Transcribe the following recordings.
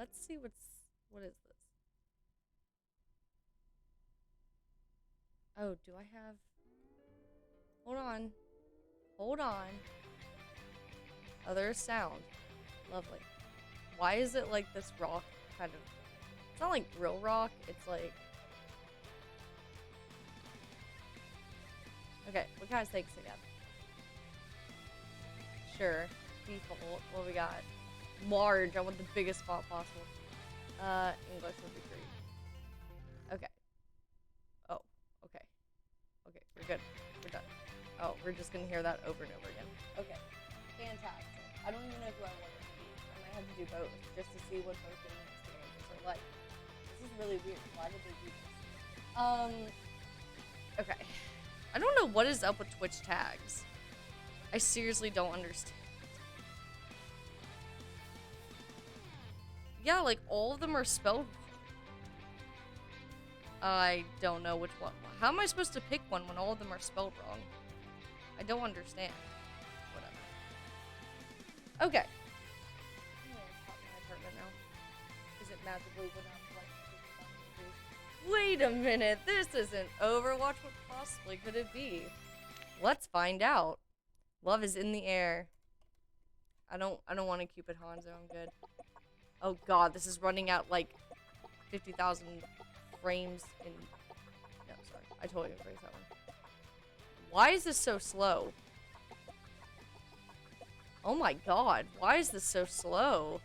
Let's see what is this? Oh, do I have... Hold on. Hold on. Oh, there's sound. Lovely. Why is it like this rock kind of... It's not like real rock, it's like... Okay, what kind of stakes again? Sure. Default. What do we got? Large. I want the biggest font possible. English would be great. Okay. Oh, okay. Okay, we're good. We're done. Oh, we're just gonna hear that over and over again. Okay. Fantastic. I don't even know who I want it to be. I might have to do both, just to see what both gaming experiences are like. This is really weird. Why did they do this? Okay. I don't know what is up with Twitch tags. I seriously don't understand. Yeah, like all of them are spelled. I don't know which one. How am I supposed to pick one when all of them are spelled wrong? I don't understand. Whatever. Okay. I'm gonna pop my apartment now. Is it magically without like? Wait a minute. This isn't Overwatch. What possibly could it be? Let's find out. Love is in the air. I don't want to Cupid Hanzo. I'm good. Oh god, this is running at like 50,000 frames in... No, sorry. I totally erased that one. Why is this so slow? Oh my god, why is this so slow?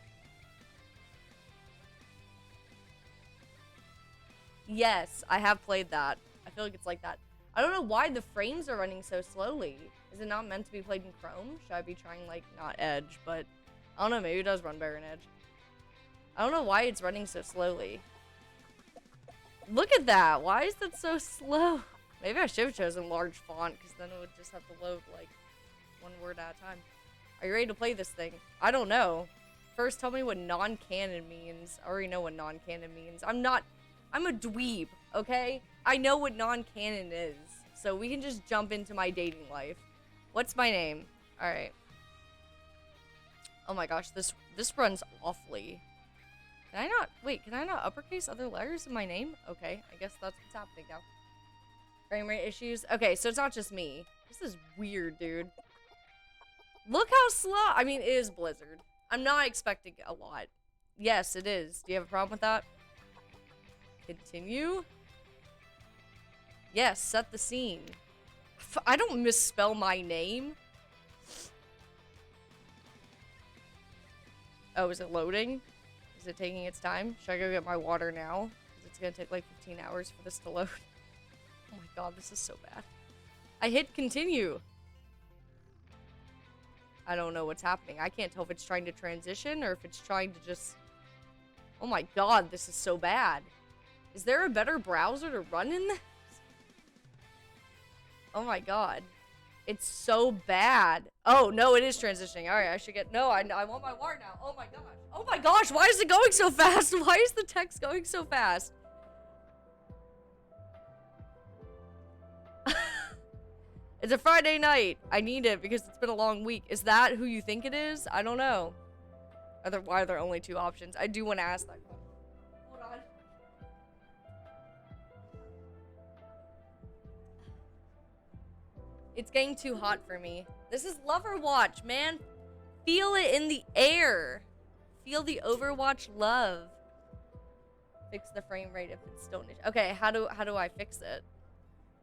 Yes, I have played that. I feel like it's like that. I don't know why the frames are running so slowly. Is it not meant to be played in Chrome? Should I be trying, like, not Edge, but... I don't know, maybe it does run better in Edge. I don't know why it's running so slowly. Look at that! Why is that so slow? Maybe I should have chosen large font, because then it would just have to load, like, one word at a time. Are you ready to play this thing? I don't know. First, tell me what non-canon means. I already know what non-canon means. I'm a dweeb, okay? I know what non-canon is. So we can just jump into my dating life. What's my name? Alright. Oh my gosh, this runs awfully. Can I not... Wait, can I not uppercase other letters in my name? Okay, I guess that's what's happening now. Frame rate issues? Okay, so it's not just me. This is weird, dude. Look how slow... I mean, it is Blizzard. I'm not expecting a lot. Yes, it is. Do you have a problem with that? Continue? Yes, set the scene. I don't misspell my name. Oh, is it loading? Is it taking its time? Should I go get my water now? Because it's gonna take like 15 hours for this to load. Oh my god, this is so bad. I hit continue. I don't know what's happening. I can't tell if it's trying to transition or if it's trying to just... Oh my god, this is so bad. Is there a better browser to run in this? Oh my god. It's so bad. Oh, no, it is transitioning. Alright, I should get... No, I want my water now. Oh my gosh. Oh my gosh, why is it going so fast? Why is the text going so fast? It's a Friday night. I need it because it's been a long week. Is that who you think it is? I don't know. Why are there only two options? I do want to ask that question. Hold on. It's getting too hot for me. This is Loverwatch, man. Feel it in the air. Feel the Overwatch love. Fix the frame rate if it's still... Okay, how do I fix it?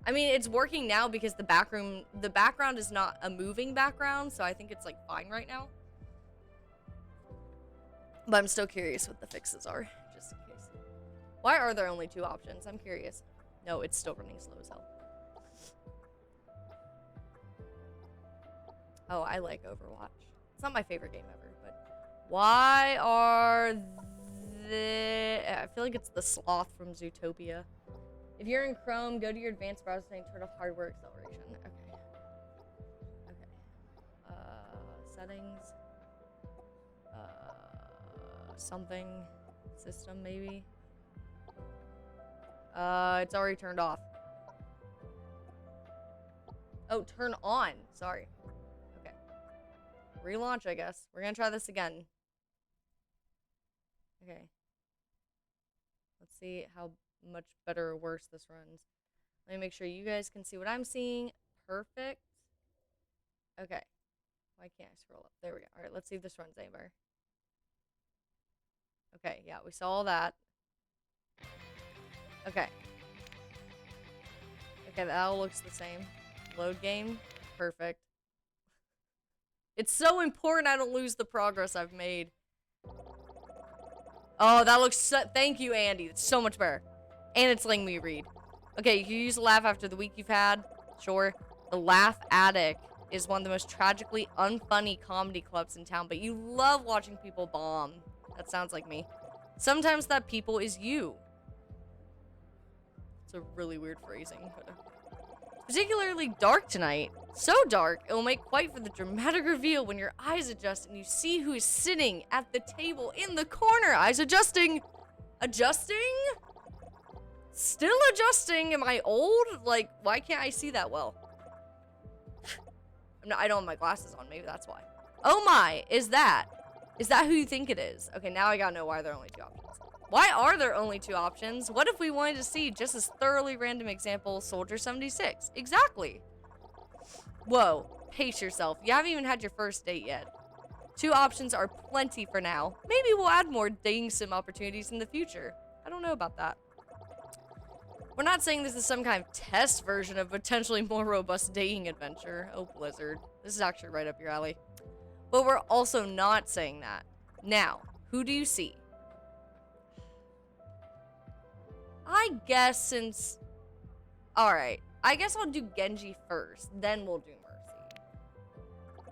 I mean, it's working now because the background is not a moving background, so I think it's, like, fine right now. But I'm still curious what the fixes are, just in case. Why are there only two options? I'm curious. No, it's still running slow as hell. Oh, I like Overwatch. It's not my favorite game ever, but... Why are I feel like it's the sloth from Zootopia. If you're in Chrome, go to your advanced browser and turn off hardware acceleration. Okay. Okay. Settings. Something. System, maybe. It's already turned off. Oh, turn on. Sorry. Okay. Relaunch, I guess. We're gonna try this again. Okay. Let's see how much better or worse this runs. Let me make sure you guys can see what I'm seeing. Perfect. Okay. Why can't I scroll up? There we go. Alright, let's see if this runs anywhere. Okay, yeah, we saw that. Okay. Okay, that all looks the same. Load game. Perfect. It's so important I don't lose the progress I've made. Oh, that looks so... Thank you, Andy. It's so much better. And it's letting me read. Okay, you can use a laugh after the week you've had. Sure. The Laugh Attic is one of the most tragically unfunny comedy clubs in town, but you love watching people bomb. That sounds like me. Sometimes that people is you. It's a really weird phrasing. But particularly dark tonight. So dark, it will make quite for the dramatic reveal when your eyes adjust and you see who is sitting at the table in the corner. Eyes adjusting. Adjusting? Still adjusting. Am I old? Like, why can't I see that well? I don't have my glasses on. Maybe that's why. Oh my, is that who you think it is? Okay, now I gotta know why there are only 2 options. Why are there only 2 options? What if we wanted to see just this thoroughly random example, Soldier 76? Exactly. Whoa, pace yourself. You haven't even had your first date yet. 2 options are plenty for now. Maybe we'll add more dating sim opportunities in the future. I don't know about that. We're not saying this is some kind of test version of potentially more robust dating adventure. Oh, Blizzard. This is actually right up your alley. But we're also not saying that. Now, who do you see? I guess since... Alright. I guess I'll do Genji first. Then we'll do Mercy.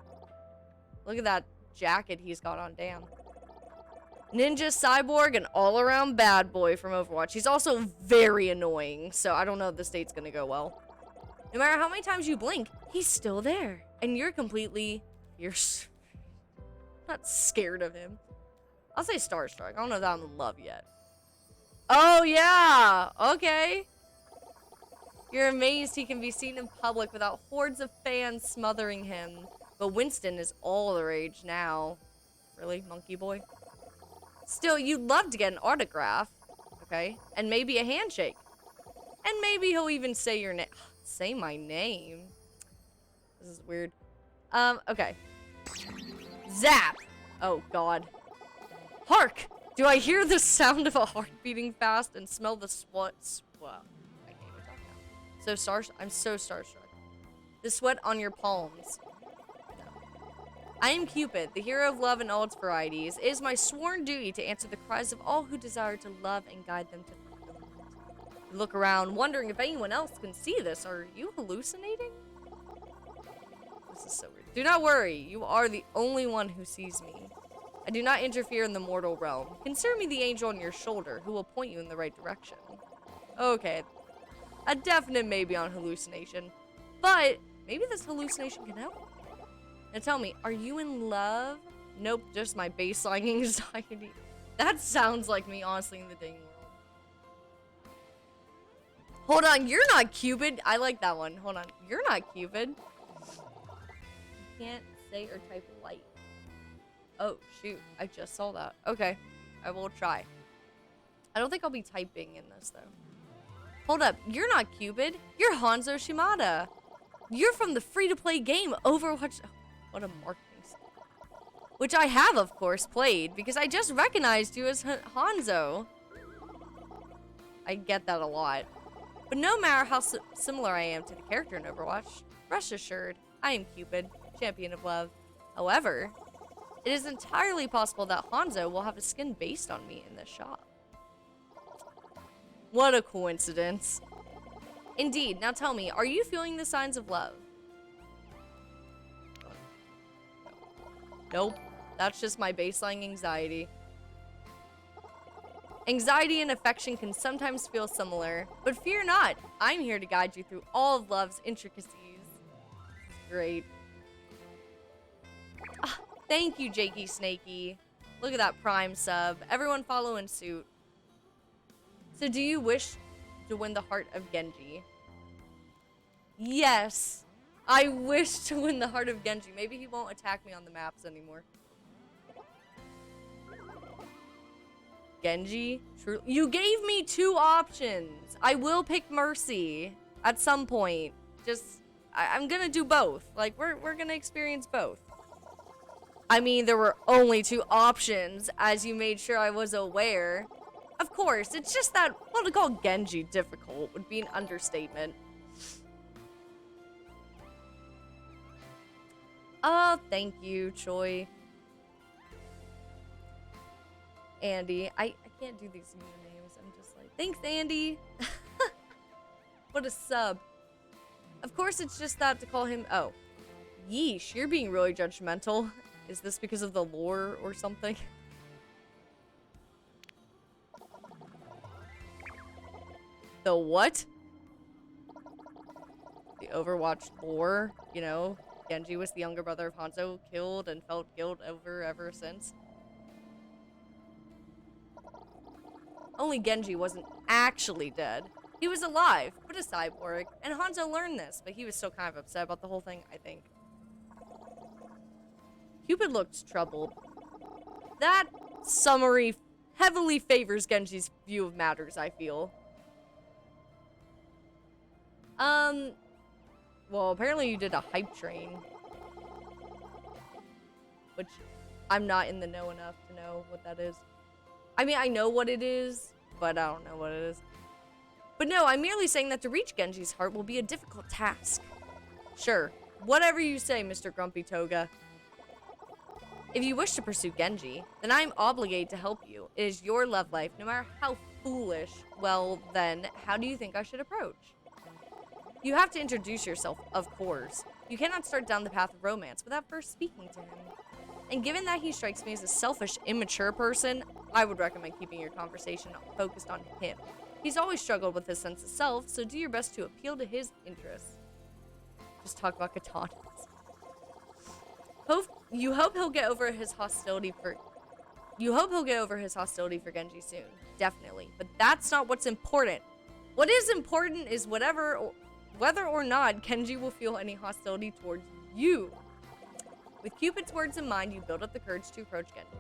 Look at that jacket he's got on. Damn. Ninja, cyborg, and all-around bad boy from Overwatch. He's also very annoying, so I don't know if this date's gonna go well. No matter how many times you blink, he's still there. And you're completely... You're not scared of him. I'll say starstruck. I don't know that I'm in love yet. Oh, yeah! Okay. You're amazed he can be seen in public without hordes of fans smothering him. But Winston is all the rage now. Really, monkey boy? Still, you'd love to get an autograph, okay? And maybe a handshake. And maybe he'll even say your name. Say my name. This is weird. Okay. Zap! Oh, God. Hark! Do I hear the sound of a heart beating fast and smell the sweat? I can't even talk now. I'm so starstruck. The sweat on your palms. I am Cupid, the hero of love in all its varieties. It is my sworn duty to answer the cries of all who desire to love and guide them to fulfillment. You look around, wondering if anyone else can see this. Are you hallucinating? This is so weird. Do not worry, you are the only one who sees me. I do not interfere in the mortal realm. Consider me the angel on your shoulder, who will point you in the right direction. Okay. A definite maybe on hallucination. But maybe this hallucination can help. Now tell me, are you in love? Nope, just my baseline anxiety. That sounds like me, honestly, in the dating world. Hold on, you're not Cupid. I like that one. Hold on, you're not Cupid. You can't say or type light. Oh, shoot, I just saw that. Okay, I will try. I don't think I'll be typing in this, though. Hold up, you're not Cupid. You're Hanzo Shimada. You're from the free-to-play game Overwatch... What a marketing scheme. Which I have, of course, played, because I just recognized you as Hanzo. I get that a lot. But no matter how similar I am to the character in Overwatch, rest assured, I am Cupid, champion of love. However, it is entirely possible that Hanzo will have a skin based on me in this shop. What a coincidence. Indeed, now tell me, are you feeling the signs of love? Nope, that's just my baseline anxiety. Anxiety and affection can sometimes feel similar, but fear not. I'm here to guide you through all of love's intricacies. Great. Ah, thank you, Jakey Snakey. Look at that Prime sub. Everyone follow in suit. So do you wish to win the heart of Genji? Yes. I wish to win the heart of Genji. Maybe he won't attack me on the maps anymore. Genji? True. You gave me 2 options. I will pick Mercy at some point. Just, I'm gonna do both. Like, we're gonna experience both. I mean, there were only 2 options, as you made sure I was aware. Of course, it's just that, well, to call Genji difficult would be an understatement. Oh, thank you, Choi. Andy. I can't do these names. I'm just like, thanks, Andy. What a sub. Of course, it's just that to call him... Oh. Yeesh, you're being really judgmental. Is this because of the lore or something? The what? The Overwatch lore, you know? Genji was the younger brother of Hanzo, killed and felt guilt over ever since. Only Genji wasn't actually dead. He was alive, but a cyborg, and Hanzo learned this, but he was still kind of upset about the whole thing, I think. Cupid looked troubled. That summary heavily favors Genji's view of matters, I feel. Well, apparently you did a hype train. Which, I'm not in the know enough to know what that is. I mean, I know what it is, but I don't know what it is. But no, I'm merely saying that to reach Genji's heart will be a difficult task. Sure, whatever you say, Mr. Grumpy Toga. If you wish to pursue Genji, then I am obligated to help you. It is your love life, no matter how foolish. Well, then, how do you think I should approach? You have to introduce yourself, of course. You cannot start down the path of romance without first speaking to him. And given that he strikes me as a selfish, immature person, I would recommend keeping your conversation focused on him. He's always struggled with his sense of self, so do your best to appeal to his interests. Just talk about katanas. You hope he'll get over his hostility for Genji soon. Definitely. But that's not what's important. What is important is whether or not Genji will feel any hostility towards you. With Cupid's words in mind, you build up the courage to approach Genji.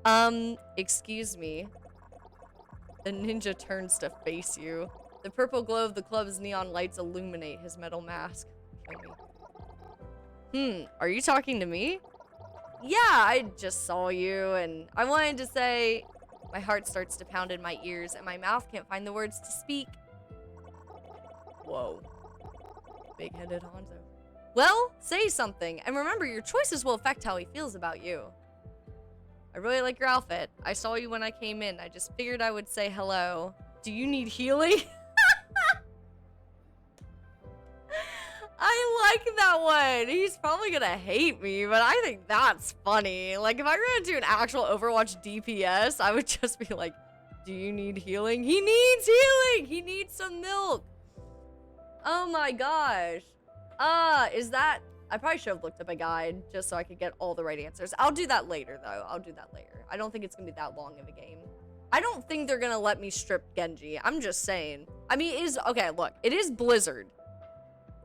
God. Excuse me. The ninja turns to face you. The purple glow of the club's neon lights illuminate his metal mask. Kill me. Are you talking to me? Yeah, I just saw you, and I wanted to say... My heart starts to pound in my ears, and my mouth can't find the words to speak. Whoa. Big-headed Hanzo. Well, say something, and remember, your choices will affect how he feels about you. I really like your outfit. I saw you when I came in. I just figured I would say hello. Do you need healing? I like that one. He's probably gonna hate me, but I think that's funny. Like, if I ran into an actual Overwatch DPS, I would just be like, do you need healing? He needs healing! He needs some milk! Oh my gosh. Is that... I probably should have looked up a guide just so I could get all the right answers. I'll do that later, though. I'll do that later. I don't think it's gonna be that long of a game. I don't think they're gonna let me strip Genji. I'm just saying. I mean, it is... Okay, look. It is Blizzard.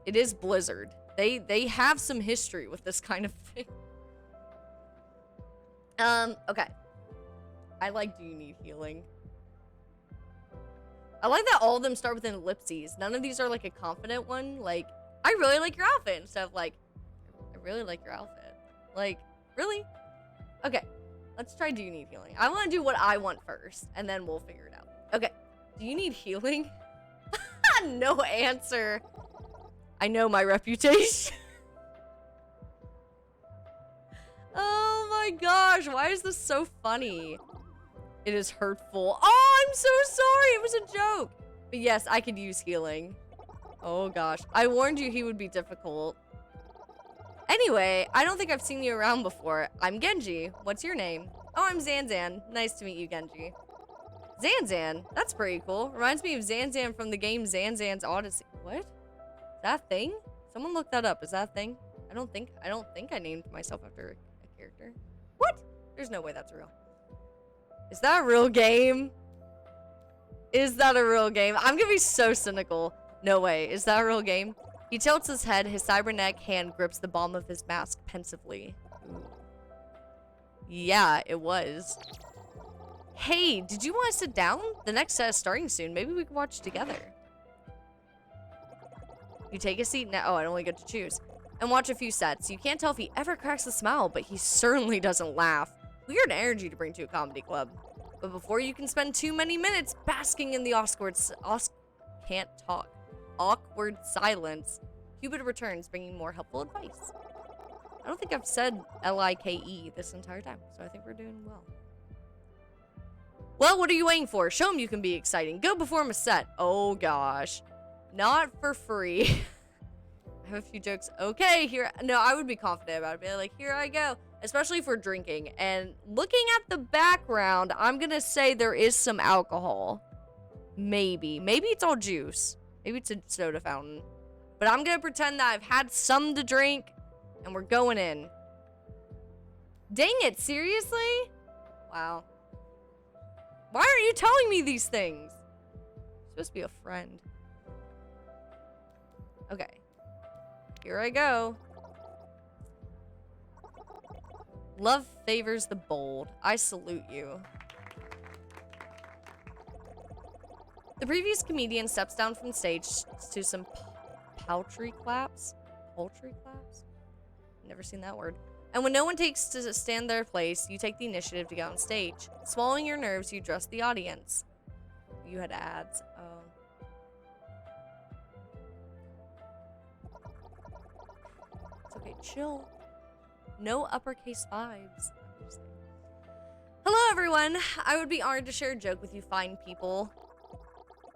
It is Blizzard. They have some history with this kind of thing. Okay. I like, do you need healing? I like that all of them start with an ellipses. None of these are like a confident one. Like, I really like your outfit. Instead of like, I really like your outfit. Like, really? Okay. Let's try do you need healing. I want to do what I want first, and then we'll figure it out. Okay. Do you need healing? No answer. I know my reputation. Oh my gosh, why is this so funny? It is hurtful. Oh, I'm so sorry. It was a joke. But yes, I could use healing. Oh gosh, I warned you he would be difficult. Anyway, I don't think I've seen you around before. I'm Genji. What's your name? Oh, I'm Zanzan. Nice to meet you, Genji. Zanzan? That's pretty cool. Reminds me of Zanzan from the game Zanzan's Odyssey. What? Is that a thing? Someone look that up. Is that a thing? I don't think I named myself after a character. What? There's no way that's real. Is that a real game? Is that a real game? I'm gonna be so cynical. No way. Is that a real game? He tilts his head. His cybernetic hand grips the bottom of his mask pensively. Ooh. Yeah, it was. Hey, did you want to sit down? The next set is starting soon. Maybe we can watch together. You take a seat now. Oh, I only get to choose. And watch a few sets. You can't tell if he ever cracks a smile, but he certainly doesn't laugh. Weird energy to bring to a comedy club. But before you can spend too many minutes basking in the can't talk. Awkward silence, Cupid returns, bringing more helpful advice. I don't think I've said L-I-K-E this entire time, so I think we're doing well. Well, what are you waiting for? Show him you can be exciting. Go perform a set. Oh, gosh. Not for free. I have a few jokes. Okay, here. No, I would be confident about it. Be like, here I go. Especially for drinking. And looking at the background, I'm going to say there is some alcohol. Maybe. Maybe it's all juice. Maybe it's a soda fountain. But I'm going to pretend that I've had some to drink. And we're going in. Dang it, seriously? Wow. Why aren't you telling me these things? You're supposed to be a friend. Okay. Here I go. Love favors the bold. I salute you. The previous comedian steps down from stage to some poultry claps. Poultry claps? Never seen that word. And when no one takes to stand their place, you take the initiative to get on stage. Swallowing your nerves, you address the audience. You had ads. Oh. It's okay, chill. No uppercase vibes. Hello, everyone. I would be honored to share a joke with you fine people.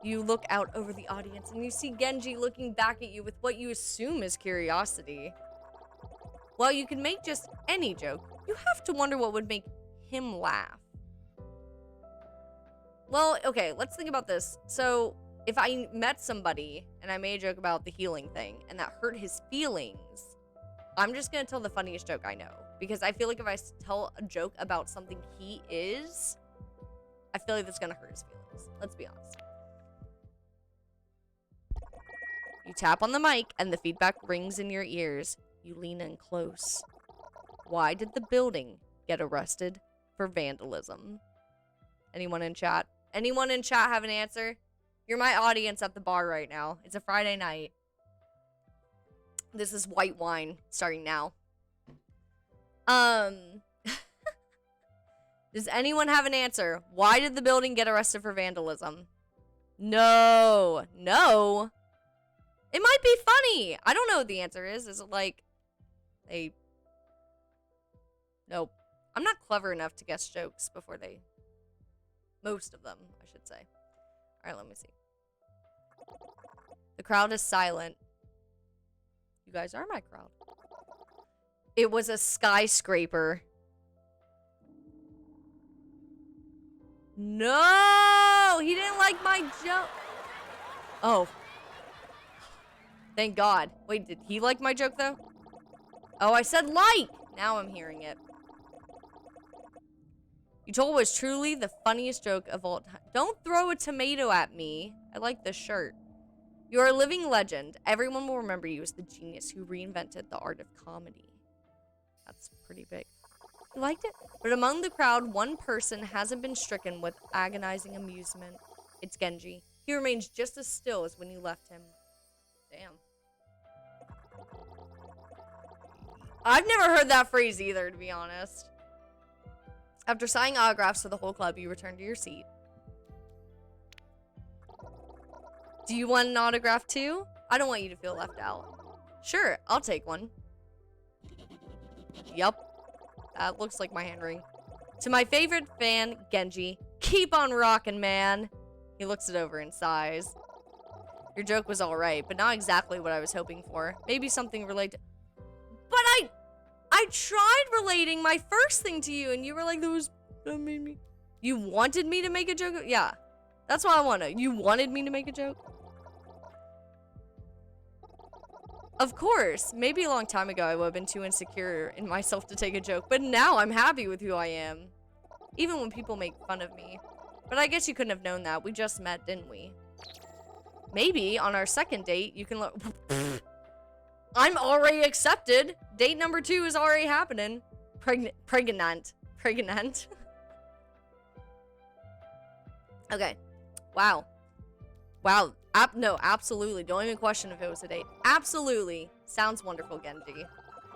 You look out over the audience and you see Genji looking back at you with what you assume is curiosity. While you can make just any joke, you have to wonder what would make him laugh. Well, okay, let's think about this. So, if I met somebody and I made a joke about the healing thing and that hurt his feelings, I'm just gonna tell the funniest joke I know. Because I feel like if I tell a joke about something he is, I feel like that's gonna hurt his feelings. Let's be honest. You tap on the mic and the feedback rings in your ears. You lean in close. Why did the building get arrested for vandalism? Anyone in chat? Anyone in chat have an answer? You're my audience at the bar right now. It's a Friday night. This is white wine starting now. Does anyone have an answer? Why did the building get arrested for vandalism? No. No. It might be funny. I don't know what the answer is. Is it like nope. I'm not clever enough to guess jokes before they... Most of them, I should say. Alright, let me see. The crowd is silent. You guys are my crowd. It was a skyscraper. No! He didn't like my joke. Oh. Thank God. Wait, did he like my joke, though? Oh, I said like! Now I'm hearing it. You told was truly the funniest joke of all time. Don't throw a tomato at me. I like this shirt. You're a living legend. Everyone will remember you as the genius who reinvented the art of comedy. That's pretty big. You liked it? But among the crowd, one person hasn't been stricken with agonizing amusement. It's Genji. He remains just as still as when you left him. Damn. I've never heard that phrase either, to be honest. After signing autographs for the whole club, you return to your seat. Do you want an autograph too? I don't want you to feel left out. Sure, I'll take one. Yup. That looks like my handwriting. To my favorite fan, Genji, keep on rockin', man. He looks it over and sighs. Your joke was alright, but not exactly what I was hoping for. Maybe something related. But I tried relating my first thing to you, and you were like, that made me. You wanted me to make a joke? Yeah. That's what I want to. You wanted me to make a joke? Of course. Maybe a long time ago I would have been too insecure in myself to take a joke, but now I'm happy with who I am. Even when people make fun of me. But I guess you couldn't have known that. We just met, didn't we? Maybe on our second date, you can look. I'm already accepted. Date number 2 is already happening. Pregnant. Pregnant. Okay. Wow. Wow. No, absolutely. Don't even question if it was a date. Absolutely. Sounds wonderful, Genji.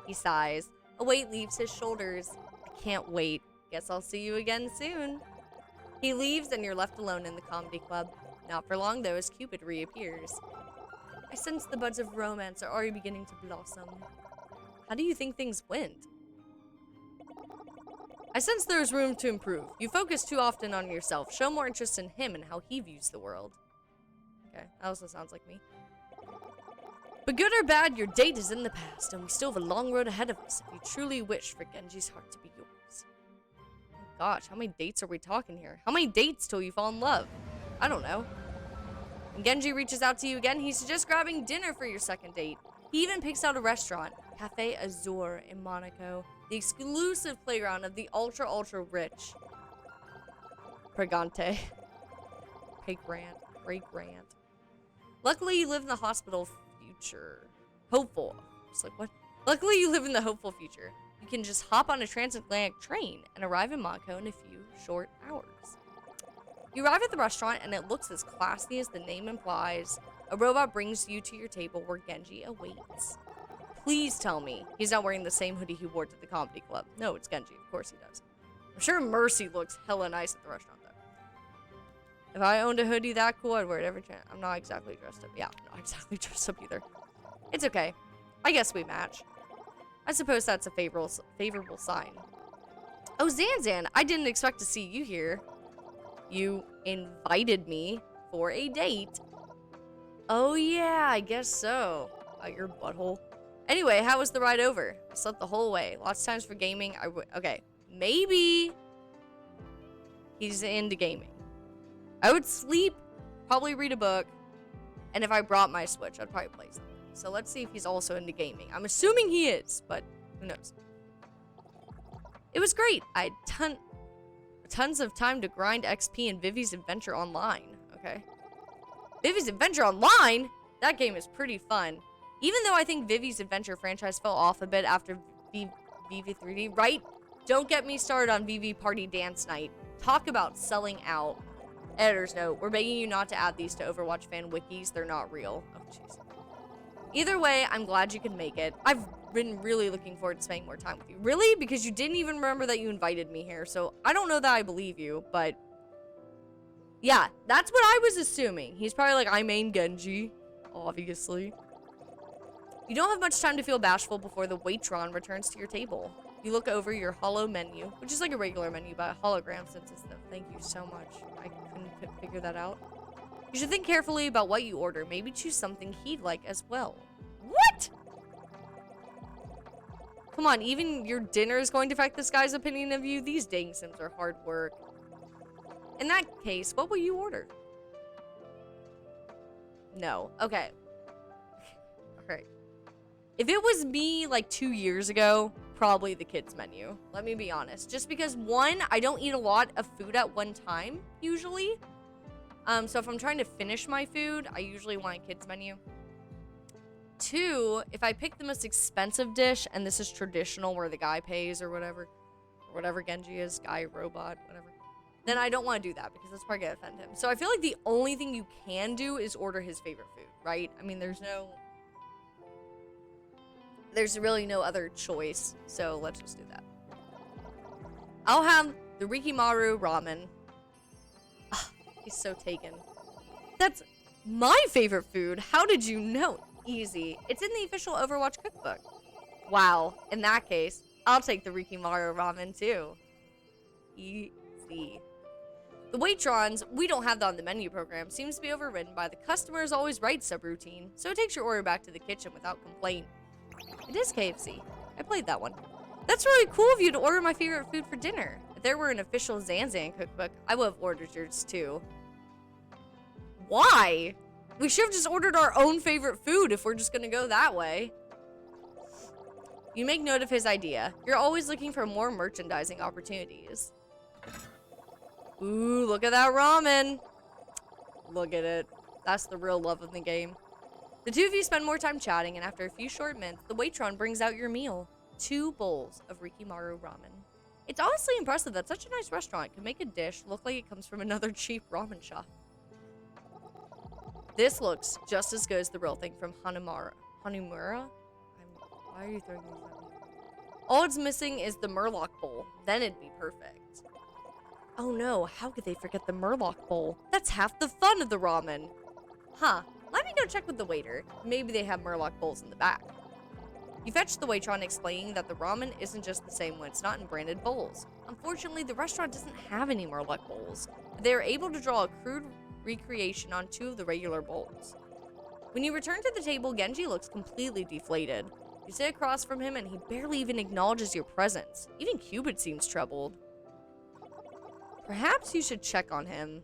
He sighs. A weight leaves his shoulders. I can't wait. Guess I'll see you again soon. He leaves and you're left alone in the comedy club. Not for long, though, as Cupid reappears. I sense the buds of romance are already beginning to blossom. How do you think things went? I sense there is room to improve. You focus too often on yourself. Show more interest in him and how he views the world. Okay, that also sounds like me. But good or bad, your date is in the past, and we still have a long road ahead of us if you truly wish for Genji's heart to be yours. Oh gosh, how many dates are we talking here? How many dates till you fall in love? I don't know. When Genji reaches out to you again, he suggests grabbing dinner for your second date. He even picks out a restaurant, Cafe Azur in Monaco, the exclusive playground of the ultra rich. Pregante. Great-grant. Luckily, you live in the hospital future. Hopeful. It's like, what? Luckily, you live in the hopeful future. You can just hop on a transatlantic train and arrive in Monaco in a few short hours. You arrive at the restaurant, and it looks as classy as the name implies. A robot brings you to your table where Genji awaits. Please tell me he's not wearing the same hoodie he wore to the comedy club. No, it's Genji. Of course he does. I'm sure Mercy looks hella nice at the restaurant, though. If I owned a hoodie that cool, I'd wear it every chance. I'm not exactly dressed up. Yeah, I'm not exactly dressed up either. It's okay. I guess we match. I suppose that's a favorable sign. Oh, Zanzan, I didn't expect to see you here. You invited me for a date. Oh, yeah, I guess so. Your butthole. Anyway, how was the ride over? I slept the whole way. Lots of times for gaming. Okay, maybe he's into gaming. I would sleep, probably read a book, and if I brought my Switch, I'd probably play something. So let's see if he's also into gaming. I'm assuming he is, but who knows? It was great. I had tons of time to grind XP in Vivi's Adventure Online. Okay. Vivi's Adventure Online? That game is pretty fun. Even though I think Vivi's Adventure franchise fell off a bit after VV3D, right? Don't get me started on VV Party Dance Night. Talk about selling out. Editor's note, we're begging you not to add these to Overwatch fan wikis. They're not real. Oh, jeez. Either way, I'm glad you could make it. I've been really looking forward to spending more time with you. Really? Because you didn't even remember that you invited me here, so I don't know that I believe you, but yeah, that's what I was assuming. He's probably like, I main Genji, obviously. You don't have much time to feel bashful before the waitron returns to your table. You look over your holo menu, which is like a regular menu, but a hologram since it's the thank you so much. I couldn't figure that out. You should think carefully about what you order. Maybe choose something he'd like as well. What? Come on, even your dinner is going to affect this guy's opinion of you? These dang sims are hard work. In that case, what will you order? No. Okay. Alright. If it was me like 2 years ago, probably the kids menu. Let me be honest. Just because, one, I don't eat a lot of food at one time, usually. So if I'm trying to finish my food, I usually want a kids menu. Two, if I pick the most expensive dish, and this is traditional where the guy pays or whatever Genji is, guy, robot, whatever, then I don't want to do that because that's probably going to offend him. So I feel like the only thing you can do is order his favorite food, right? I mean, there's really no other choice, so let's just do that. I'll have the Rikimaru ramen. Ah, he's so taken. That's my favorite food. How did you know? Easy. It's in the official Overwatch cookbook. Wow. In that case, I'll take the Rikimaru ramen too. Easy. The waitrons, we don't have that on the menu program, seems to be overridden by the customer is always right subroutine, so it takes your order back to the kitchen without complaint. It is KFC. I played that one. That's really cool of you to order my favorite food for dinner. If there were an official Zanzan cookbook, I would have ordered yours too. Why? We should have just ordered our own favorite food if we're just gonna go that way. You make note of his idea. You're always looking for more merchandising opportunities. Ooh, look at that ramen. Look at it. That's the real love of the game. The two of you spend more time chatting, and after a few short minutes, the waitron brings out your meal. 2 bowls of Rikimaru ramen. It's honestly impressive that such a nice restaurant can make a dish look like it comes from another cheap ramen shop. This looks just as good as the real thing from Hanamura. Hanamura? Why are you throwing these at me? All it's missing is the Murloc bowl. Then it'd be perfect. Oh no, how could they forget the Murloc bowl? That's half the fun of the ramen. Huh, let me go check with the waiter. Maybe they have Murloc bowls in the back. You fetch the waitron explaining that the ramen isn't just the same when it's not in branded bowls. Unfortunately, the restaurant doesn't have any Murloc bowls, but they are able to draw a crude recreation on 2 of the regular bowls. When you return to the table, Genji looks completely deflated. You sit across from him and he barely even acknowledges your presence. Even Cupid seems troubled. Perhaps you should check on him.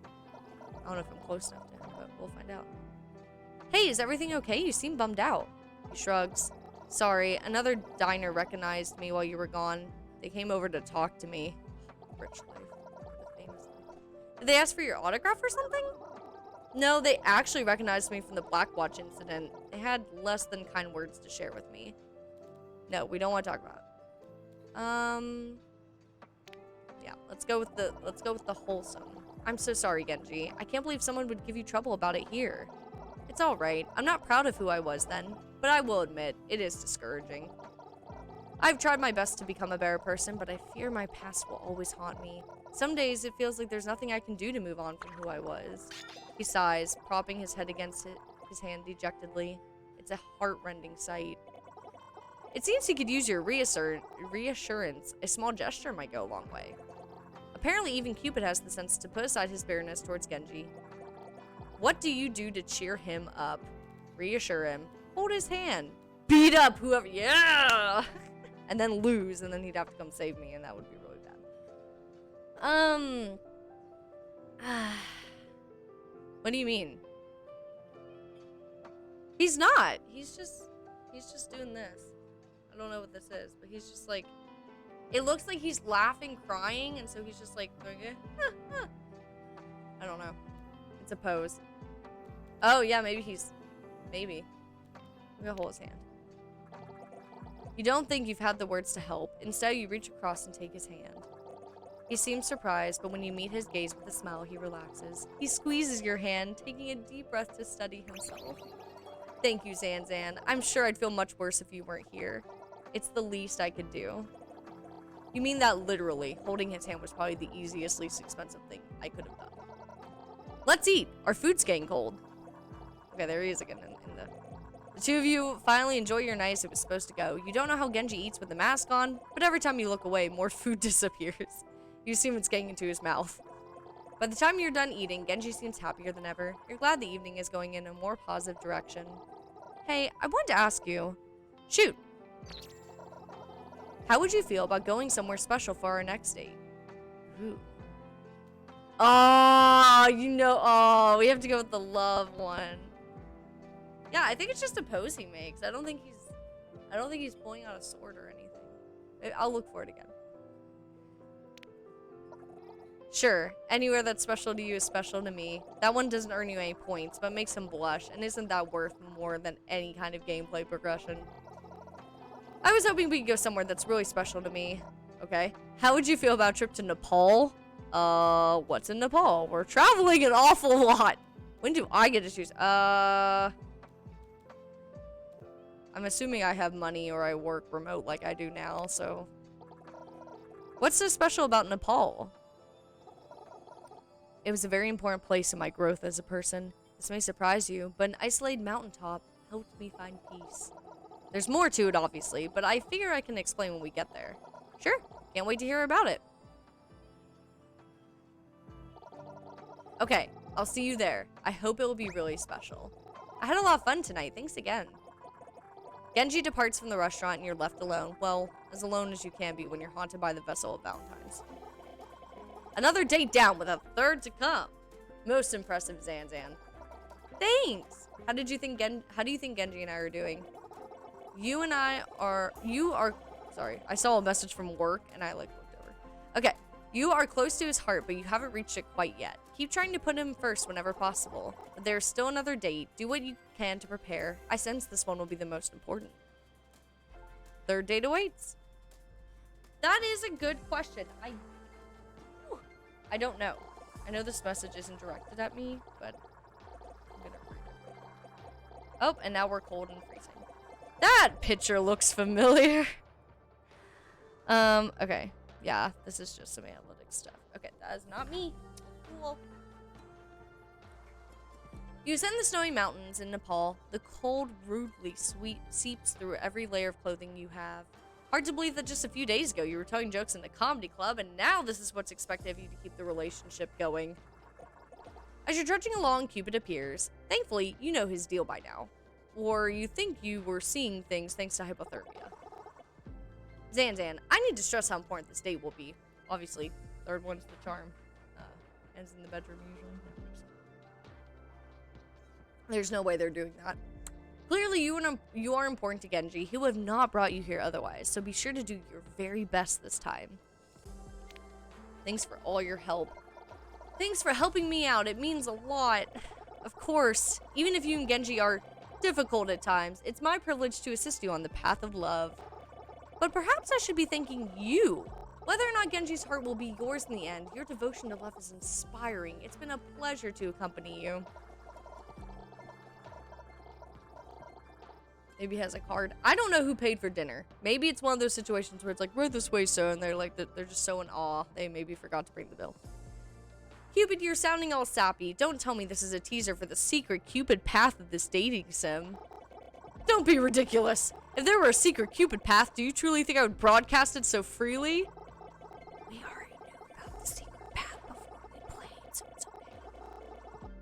I don't know if I'm close enough to him, but we'll find out. Hey, is everything okay? You seem bummed out. He shrugs. Sorry, another diner recognized me while you were gone. They came over to talk to me. Rich life. The famous life. Did they ask for your autograph or something? No, they actually recognized me from the Blackwatch incident. They had less than kind words to share with me. No, we don't want to talk about it. Yeah, let's go with the wholesome. I'm so sorry, Genji. I can't believe someone would give you trouble about it here. It's alright. I'm not proud of who I was then, but I will admit, it is discouraging. I've tried my best to become a better person, but I fear my past will always haunt me. Some days, it feels like there's nothing I can do to move on from who I was. He sighs, propping his head against his hand dejectedly. It's a heart-rending sight. It seems he could use your reassurance. A small gesture might go a long way. Apparently, even Cupid has the sense to put aside his bitterness towards Genji. What do you do to cheer him up? Reassure him. Hold his hand. Beat up whoever. Yeah! And then lose, and then he'd have to come save me, and that would be really bad. What do you mean? He's not. He's just doing this. I don't know what this is, but he's just like, it looks like he's laughing, crying, and so he's just like doing it. I don't know. It's a pose. Oh yeah, maybe. I'm gonna hold his hand. You don't think you've had the words to help. Instead, you reach across and take his hand. He seems surprised, but when you meet his gaze with a smile, he relaxes. He squeezes your hand, taking a deep breath to steady himself. Thank you, Zanzan. I'm sure I'd feel much worse if you weren't here. It's the least I could do. You mean that literally. Holding his hand was probably the easiest, least expensive thing I could have done. Let's eat. Our food's getting cold. Okay, there he is again in the 2 of you finally enjoy your night as it was supposed to go. You don't know how Genji eats with the mask on, but every time you look away, more food disappears. You assume it's getting into his mouth. By the time you're done eating, Genji seems happier than ever. You're glad the evening is going in a more positive direction. Hey, I wanted to ask you. Shoot. How would you feel about going somewhere special for our next date? Ooh. Oh, we have to go with the love one. Yeah, I think it's just a pose he makes. I don't think he's pulling out a sword or anything. I'll look for it again. Sure, anywhere that's special to you is special to me. That one doesn't earn you any points, but makes him blush, and isn't that worth more than any kind of gameplay progression? I was hoping we could go somewhere that's really special to me. Okay. How would you feel about a trip to Nepal? What's in Nepal? We're traveling an awful lot. When do I get to choose? I'm assuming I have money or I work remote like I do now, so. What's so special about Nepal? It was a very important place in my growth as a person. This may surprise you, but an isolated mountaintop helped me find peace. There's more to it, obviously, but I figure I can explain when we get there. Sure, can't wait to hear about it. Okay, I'll see you there. I hope it will be really special. I had a lot of fun tonight, thanks again. Genji departs from the restaurant and you're left alone. Well, as alone as you can be when you're haunted by the vessel of Valentine's. Another date down with a third to come. Most impressive, Zanzan. Thanks! How do you think Genji and I are doing? Sorry, I saw a message from work and I looked over. Okay, you are close to his heart, but you haven't reached it quite yet. Keep trying to put him first whenever possible. But there's still another date. Do what you can to prepare. I sense this one will be the most important. Third date awaits. That is a good question. I don't know. I know this message isn't directed at me, but I'm gonna read it. Oh, and now we're cold and freezing. That picture looks familiar. Okay. Yeah, this is just some analytics stuff. Okay, that is not me. Cool. You ascend the snowy mountains in Nepal. The cold rudely seeps through every layer of clothing you have. Hard to believe that just a few days ago you were telling jokes in a comedy club, and now this is what's expected of you to keep the relationship going. As you're trudging along, Cupid appears. Thankfully, you know his deal by now. Or you think you were seeing things thanks to hypothermia. Zanzan, I need to stress how important this date will be. Obviously, third one's the charm. Ends in the bedroom usually. There's no way they're doing that. Clearly, you are important to Genji, who have not brought you here otherwise, so be sure to do your very best this time. Thanks for all your help. Thanks for helping me out, it means a lot. Of course, even if you and Genji are difficult at times, it's my privilege to assist you on the path of love. But perhaps I should be thanking you. Whether or not Genji's heart will be yours in the end, your devotion to love is inspiring. It's been a pleasure to accompany you. Maybe he has a card. I don't know who paid for dinner. Maybe it's one of those situations where it's like, right this way, so, and they're like, they're just so in awe. They maybe forgot to bring the bill. Cupid, you're sounding all sappy. Don't tell me this is a teaser for the secret Cupid path of this dating sim. Don't be ridiculous. If there were a secret Cupid path, do you truly think I would broadcast it so freely? We already knew about the secret path before we played, so it's okay.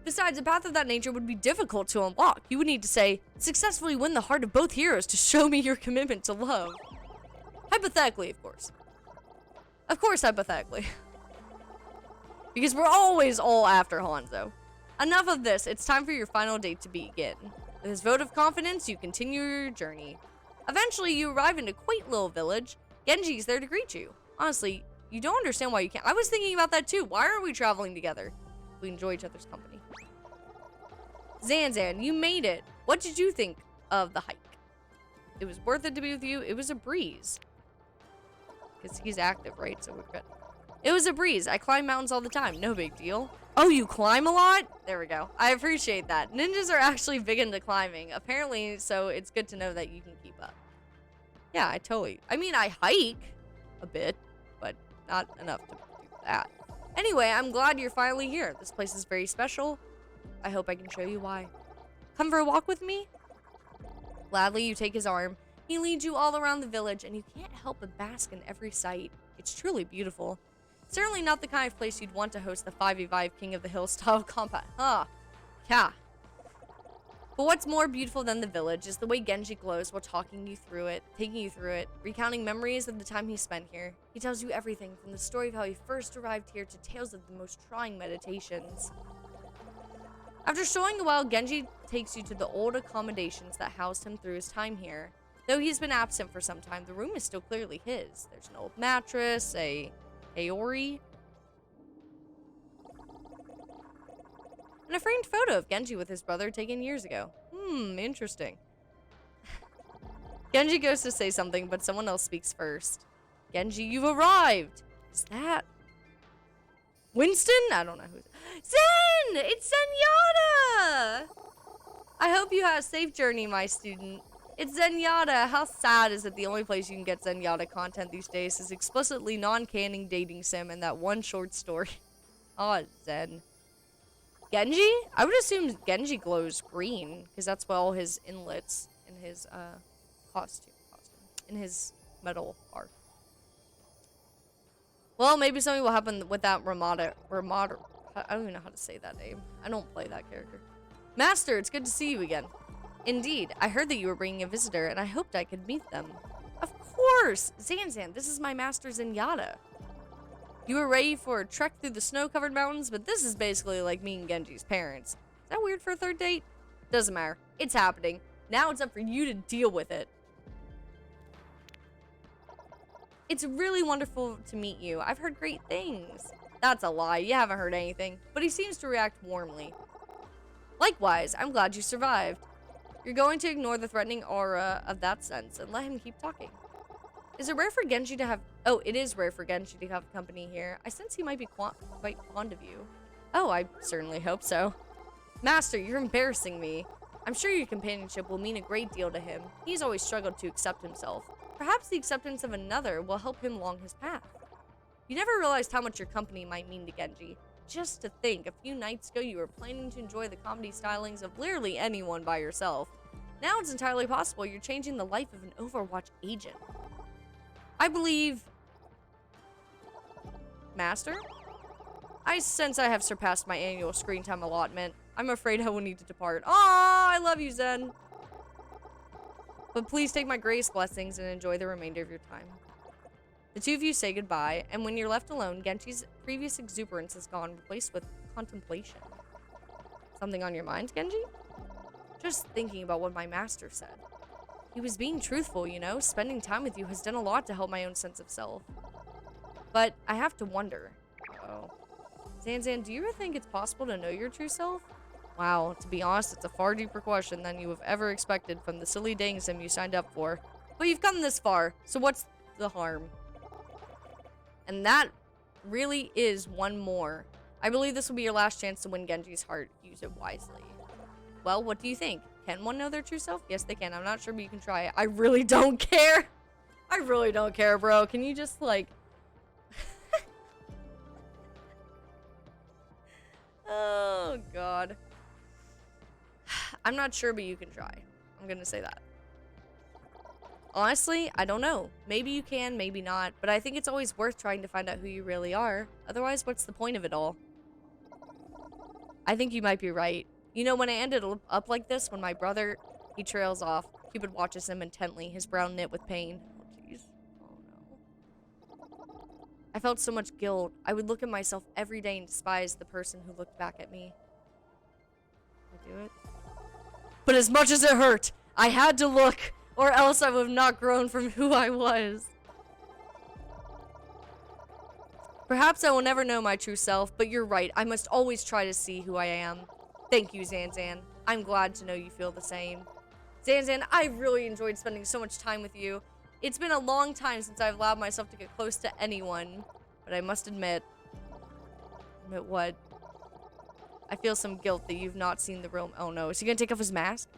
Besides, a path of that nature would be difficult to unlock. You would need to say, successfully win the heart of both heroes to show me your commitment to love. Hypothetically, of course. Of course, hypothetically. Because we're always all after Hanzo. Enough of this, it's time for your final date to begin. With his vote of confidence, you continue your journey. Eventually, you arrive in a quaint little village. Genji's there to greet you. Honestly, you don't understand why you can't. I was thinking about that too. Why aren't we traveling together? We enjoy each other's company. Zanzan, you made it. What did you think of the hike? It was worth it to be with you. It was a breeze. Because he's active, right? So we're good. It was a breeze. I climb mountains all the time. No big deal. Oh, you climb a lot? There we go. I appreciate that. Ninjas are actually big into climbing, apparently, so it's good to know that you can keep up. Yeah, I mean, I hike a bit, but not enough to do that. Anyway, I'm glad you're finally here. This place is very special. I hope I can show you why. Come for a walk with me? Gladly, you take his arm. He leads you all around the village, and you can't help but bask in every sight. It's truly beautiful. Certainly not the kind of place you'd want to host the 5v5 King of the Hill style combat. Huh. Yeah. But what's more beautiful than the village is the way Genji glows while taking you through it, recounting memories of the time he spent here. He tells you everything from the story of how he first arrived here to tales of the most trying meditations. After showing a while, Genji takes you to the old accommodations that housed him through his time here. Though he's been absent for some time, the room is still clearly his. There's an old mattress, a Aori, and a framed photo of Genji with his brother taken years ago. Interesting. Genji goes to say something, but someone else speaks first. Genji, you've arrived! Is that Winston? I don't know who's. Zen! It's Zenyatta! I hope you had a safe journey, my student. It's Zenyatta. How sad is it the only place you can get Zenyatta content these days is explicitly non-canon dating sim and that one short story. Oh, Zen. Genji? I would assume Genji glows green, because that's what all his inlets in his costume, in his medal are. Well, maybe something will happen with that Ramada. I don't even know how to say that name. I don't play that character. Master, it's good to see you again. Indeed, I heard that you were bringing a visitor, and I hoped I could meet them. Of course! Zanzan, this is my master Zenyatta. You were ready for a trek through the snow-covered mountains, but this is basically like me and Genji's parents. Is that weird for a third date? Doesn't matter. It's happening. Now it's up for you to deal with it. It's really wonderful to meet you. I've heard great things. That's a lie. You haven't heard anything. But he seems to react warmly. Likewise, I'm glad you survived. You're going to ignore the threatening aura of that sense and let him keep talking. Is it rare for Genji to have... Oh, it is rare for Genji to have company here. I sense he might be quite fond of you. Oh, I certainly hope so. Master, you're embarrassing me. I'm sure your companionship will mean a great deal to him. He's always struggled to accept himself. Perhaps the acceptance of another will help him along his path. You never realized how much your company might mean to Genji. Just to think, a few nights ago you were planning to enjoy the comedy stylings of literally anyone by yourself. Now it's entirely possible you're changing the life of an Overwatch agent. I believe... Master? I sense I have surpassed my annual screen time allotment. I'm afraid I will need to depart. Aw, I love you, Zen. But please take my greatest blessings and enjoy the remainder of your time. The two of you say goodbye, and when you're left alone, Genji's previous exuberance is gone, replaced with contemplation. Something on your mind, Genji? Just thinking about what my master said. He was being truthful, you know? Spending time with you has done a lot to help my own sense of self. But I have to wonder. Uh-oh. Zanzan, do you ever think it's possible to know your true self? Wow, to be honest, it's a far deeper question than you have ever expected from the silly dating sim you signed up for. But you've come this far, so what's the harm? And that really is one more. I believe this will be your last chance to win Genji's heart. Use it wisely. Well, what do you think? Can one know their true self? Yes, they can. I'm not sure, but you can try it. I really don't care. I really don't care, bro. Can you just, like... Oh, God. I'm not sure, but you can try. I'm gonna say that. Honestly, I don't know. Maybe you can, maybe not. But I think it's always worth trying to find out who you really are. Otherwise, what's the point of it all? I think you might be right. You know, when I ended up like this, when my brother, he trails off, Cupid watches him intently, his brow knit with pain. Oh, jeez. Oh, no. I felt so much guilt. I would look at myself every day and despise the person who looked back at me. Did I do it? But as much as it hurt, I had to look, or else I would have not grown from who I was. Perhaps I will never know my true self, but you're right. I must always try to see who I am. Thank you, Zanzan. I'm glad to know you feel the same. Zanzan, I really enjoyed spending so much time with you. It's been a long time since I've allowed myself to get close to anyone, but I must admit... Admit what? I feel some guilt that you've not seen the real... Oh no, is he gonna take off his mask?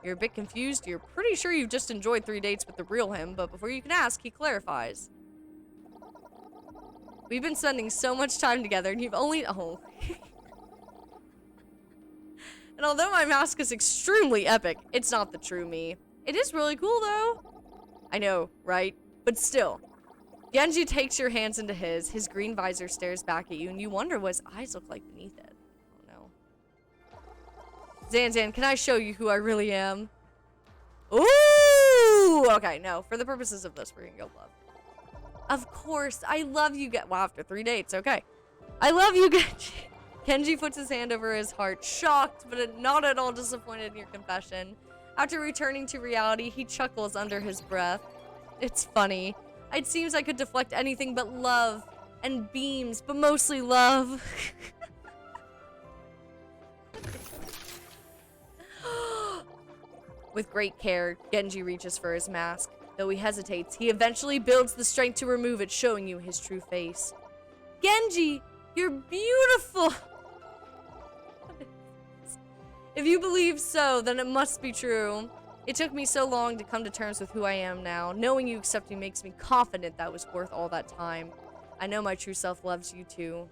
You're a bit confused. You're pretty sure you've just enjoyed 3 dates with the real him, but before you can ask, he clarifies. We've been spending so much time together, and you've only... Oh. And although my mask is extremely epic, it's not the true me. It is really cool, though. I know, right? But still. Genji takes your hands into his green visor stares back at you, and you wonder what his eyes look like beneath it. Oh, no. Zanzan, can I show you who I really am? Ooh! Okay, no. For the purposes of this, we're gonna go love. Of course. I love you, wow, after 3 dates. Okay. I love you, Genji. Genji puts his hand over his heart, shocked, but not at all disappointed in your confession. After returning to reality, he chuckles under his breath. It's funny. It seems I could deflect anything but love and beams, but mostly love. With great care, Genji reaches for his mask. Though he hesitates, he eventually builds the strength to remove it, showing you his true face. Genji, you're beautiful! If you believe so, then it must be true. It took me so long to come to terms with who I am now. Knowing you accept me makes me confident that was worth all that time. I know my true self loves you too.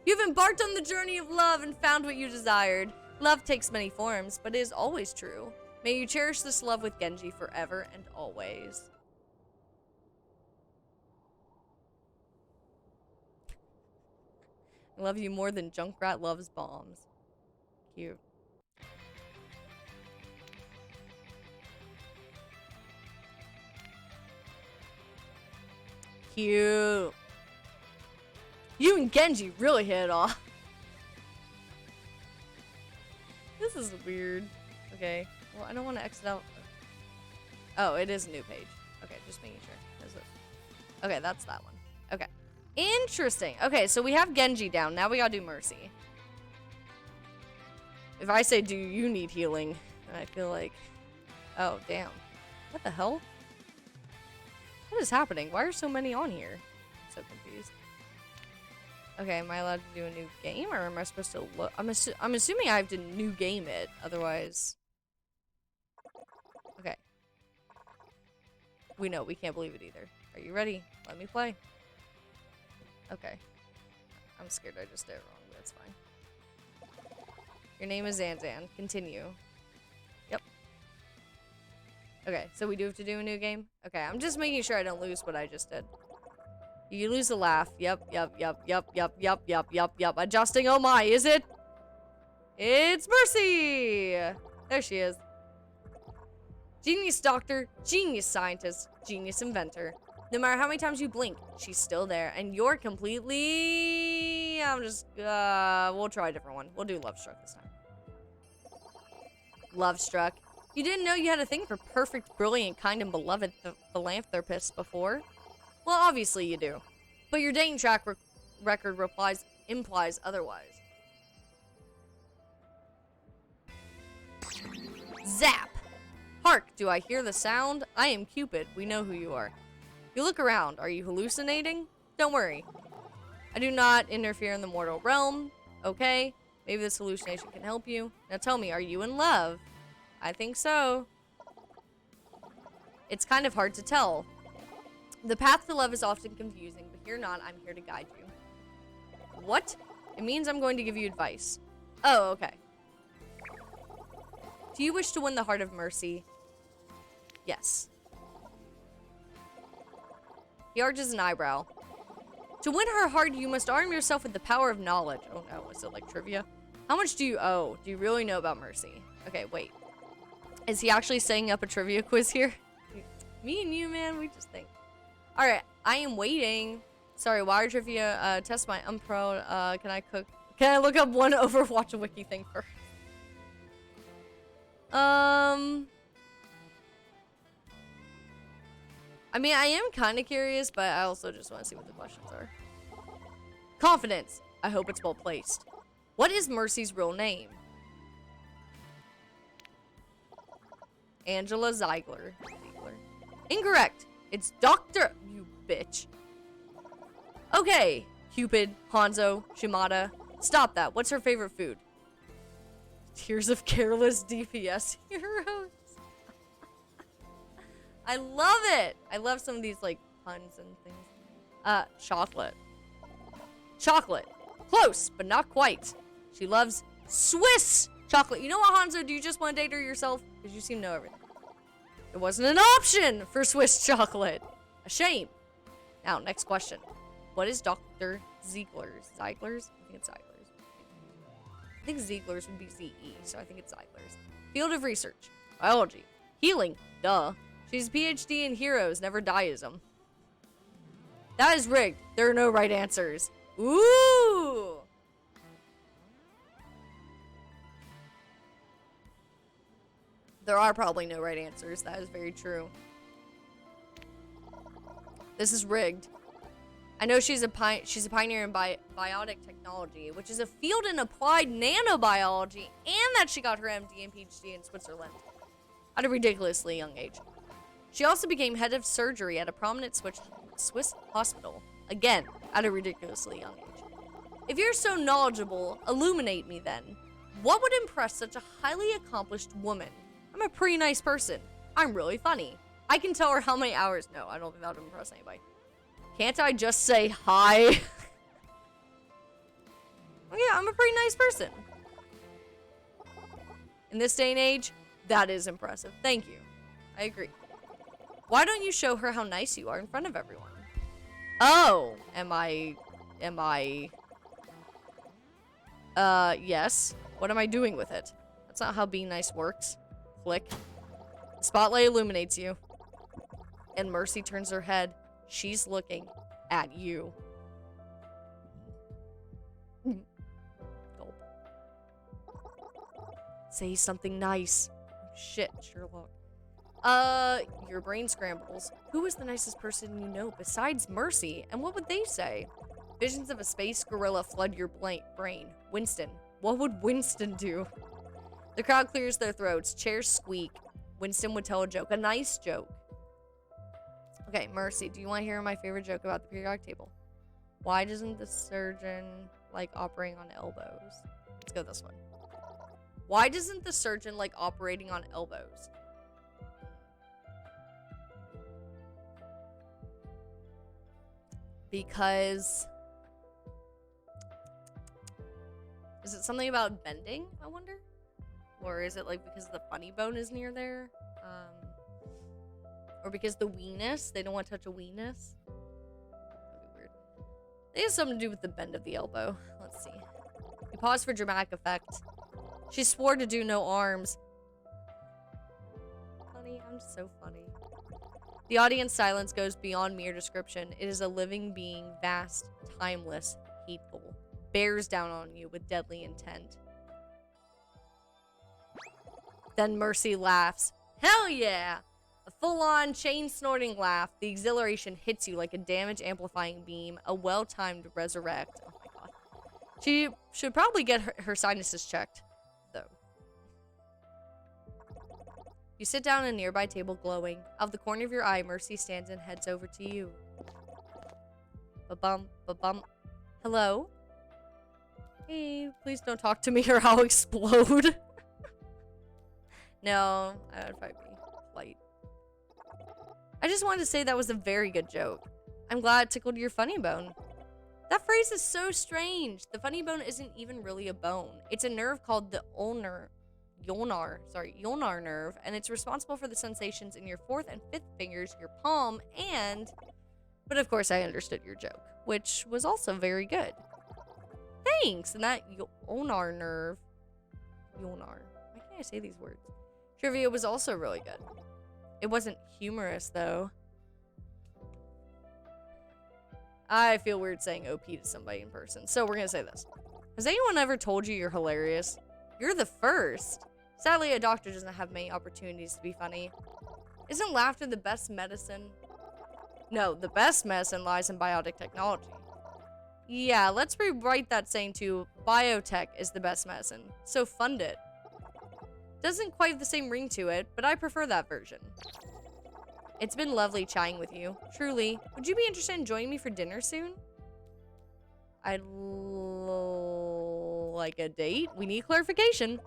You've embarked on the journey of love and found what you desired. Love takes many forms, but it is always true. May you cherish this love with Genji forever and always. I love you more than Junkrat loves bombs. Cute. Cute. You and Genji really hit it off. This is weird. Okay. Well, I don't want to exit out. Oh, it is a new page. Okay, just making sure. Is it? Okay, that's that one. Okay. Interesting. Okay, so we have Genji down. Now we gotta do Mercy. If I say, do you need healing? I feel like... Oh, damn. What the hell? What is happening? Why are so many on here? I'm so confused. Okay, am I allowed to do a new game, or am I supposed to look? I'm assuming I have to new game it, otherwise... Okay. We know, we can't believe it either. Are you ready? Let me play. Okay. I'm scared I just did it wrong, but it's fine. Your name is Zanzan. Continue. Yep. Okay, so we do have to do a new game? Okay, I'm just making sure I don't lose what I just did. You lose a laugh. Yep. Adjusting, oh my, is it? It's Mercy! There she is. Genius doctor, genius scientist, genius inventor. No matter how many times you blink, she's still there. And you're completely... we'll try a different one. We'll do Love Struck this time. Love Struck. You didn't know you had a thing for perfect, brilliant, kind, and beloved philanthropists before? Well, obviously you do. But your dating track record implies otherwise. Zap! Hark, do I hear the sound? I am Cupid. We know who you are. You look around. Are you hallucinating? Don't worry. I do not interfere in the mortal realm. Okay? Maybe this hallucination can help you. Now tell me, are you in love? I think so. It's kind of hard to tell. The path to love is often confusing, but fear not, I'm here to guide you. What? It means I'm going to give you advice. Oh, okay. Do you wish to win the heart of Mercy? Yes. He arches an eyebrow. To win her heart, you must arm yourself with the power of knowledge. Oh no, is it like trivia? How much do you owe? Do you really know about Mercy? Okay, wait. Is he actually setting up a trivia quiz here? Me and you, man, we just think. Alright, I am waiting. Sorry, wire trivia, test my unpro, can I look up one Overwatch wiki thing first? I mean, I am kind of curious, but I also just want to see what the questions are. Confidence. I hope it's well placed. What is Mercy's real name? Angela Ziegler. Incorrect. It's Dr. You bitch. Okay, Cupid, Hanzo, Shimada. Stop that. What's her favorite food? Tears of Careless DPS heroes. I love it. I love some of these like puns and things. Chocolate. Chocolate. Close, but not quite. She loves Swiss chocolate. You know what, Hanzo? Do you just want to date her yourself? Because you seem to know everything. It wasn't an option for Swiss chocolate. A shame. Now, next question. What is Dr. Ziegler's? Ziegler's? I think it's Ziegler's. I think Ziegler's would be Z-E, so I think it's Ziegler's. Field of research. Biology. Healing. Duh. She's a PhD in heroes, never dieism. That is rigged. There are no right answers. Ooh! There are probably no right answers. That is very true. This is rigged. I know she's a pioneer in biotic technology, which is a field in applied nanobiology, and that she got her MD and PhD in Switzerland at a ridiculously young age. She also became head of surgery at a prominent Swiss hospital, again, at a ridiculously young age. If you're so knowledgeable, illuminate me then. What would impress such a highly accomplished woman? I'm a pretty nice person. I'm really funny. I can tell her how many hours. No, I don't think that would impress anybody. Can't I just say hi? Oh yeah, I'm a pretty nice person. In this day and age, that is impressive. Thank you. I agree. Why don't you show her how nice you are in front of everyone? Oh, yes. What am I doing with it? That's not how being nice works. Click. The spotlight illuminates you. And Mercy turns her head. She's looking at you. Gulp. Say something nice. Shit, Sherlock. Your brain scrambles. Who is the nicest person you know besides Mercy? And what would they say? Visions of a space gorilla flood your brain. Winston. What would Winston do? The crowd clears their throats. Chairs squeak. Winston would tell a joke. A nice joke. Okay, Mercy, do you want to hear my favorite joke about the periodic table? Why doesn't the surgeon like operating on elbows? Let's go this one. Why doesn't the surgeon like operating on elbows? Because... Is it something about bending, I wonder? Or is it like because the funny bone is near there? Or because the weenus? They don't want to touch a weenus? That'd be weird. It has something to do with the bend of the elbow. Let's see. He paused for dramatic effect. She swore to do no arms. Funny, I'm so funny. The audience silence goes beyond mere description. It is a living being, vast, timeless, hateful. Bears down on you with deadly intent. Then Mercy laughs. Hell yeah! A full-on, chain-snorting laugh. The exhilaration hits you like a damage-amplifying beam. A well-timed resurrect. Oh my god. She should probably get her sinuses checked, though. You sit down at a nearby table glowing. Out of the corner of your eye, Mercy stands and heads over to you. Ba-bum, ba-bum. Hello? Hey, please don't talk to me or I'll explode. No, I would probably be polite. I just wanted to say that was a very good joke. I'm glad it tickled your funny bone. That phrase is so strange. The funny bone isn't even really a bone. It's a nerve called the ulnar nerve, and it's responsible for the sensations in your fourth and fifth fingers, your palm, and... But of course I understood your joke, which was also very good. Thanks! And that ulnar nerve... Ulnar. Why can't I say these words? Trivia was also really good. It wasn't humorous, though. I feel weird saying OP to somebody in person, so we're gonna say this. Has anyone ever told you you're hilarious? You're the first. Sadly, a doctor doesn't have many opportunities to be funny. Isn't laughter the best medicine? No, the best medicine lies in biotic technology. Yeah, let's rewrite that saying to biotech is the best medicine. So fund it. Doesn't quite have the same ring to it, but I prefer that version. It's been lovely chatting with you. Truly. Would you be interested in joining me for dinner soon? I'd like a date? We need clarification.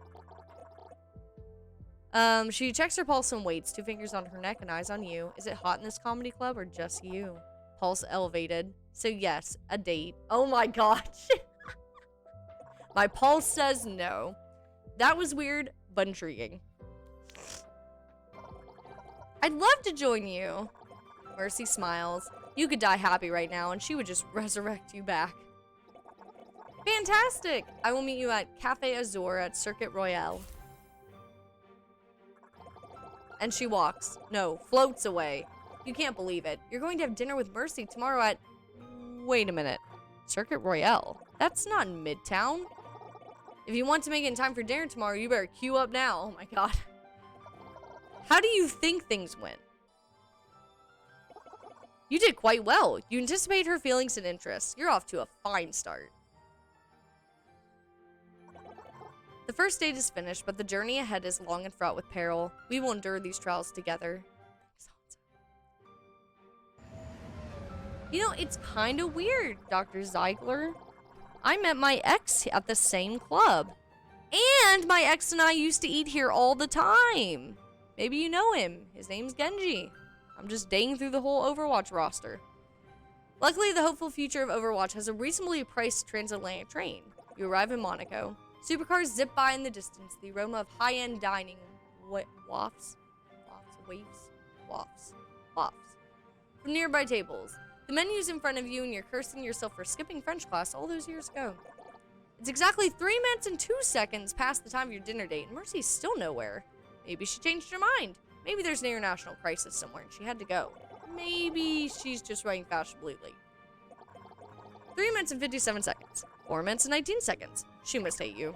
She checks her pulse and waits, 2 fingers on her neck and eyes on you. Is it hot in this comedy club or just you? Pulse elevated. So yes, a date. Oh my gosh. My pulse says no. That was weird, but intriguing. I'd love to join you. Mercy smiles. You could die happy right now and she would just resurrect you back. Fantastic! I will meet you at Cafe Azur at Circuit Royale. And she walks. No, floats away. You can't believe it. You're going to have dinner with Mercy tomorrow at... Wait a minute. Circuit Royale? That's not in Midtown. If you want to make it in time for dinner tomorrow, you better queue up now. Oh my god. How do you think things went? You did quite well. You anticipate her feelings and interests. You're off to a fine start. The first date is finished, but the journey ahead is long and fraught with peril. We will endure these trials together. You know, it's kind of weird, Dr. Ziegler. I met my ex at the same club. And my ex and I used to eat here all the time. Maybe you know him. His name's Genji. I'm just dating through the whole Overwatch roster. Luckily, the hopeful future of Overwatch has a reasonably priced transatlantic train. You arrive in Monaco. Supercars zip by in the distance. The aroma of high-end dining wafts from nearby tables. The menu's in front of you and you're cursing yourself for skipping French class all those years ago. It's exactly 3 minutes and 2 seconds past the time of your dinner date and Mercy's still nowhere. Maybe she changed her mind. Maybe there's an international crisis somewhere and she had to go. Maybe she's just running fashionably late. 3 minutes and 57 seconds. 4 minutes and 19 seconds. She must hate you.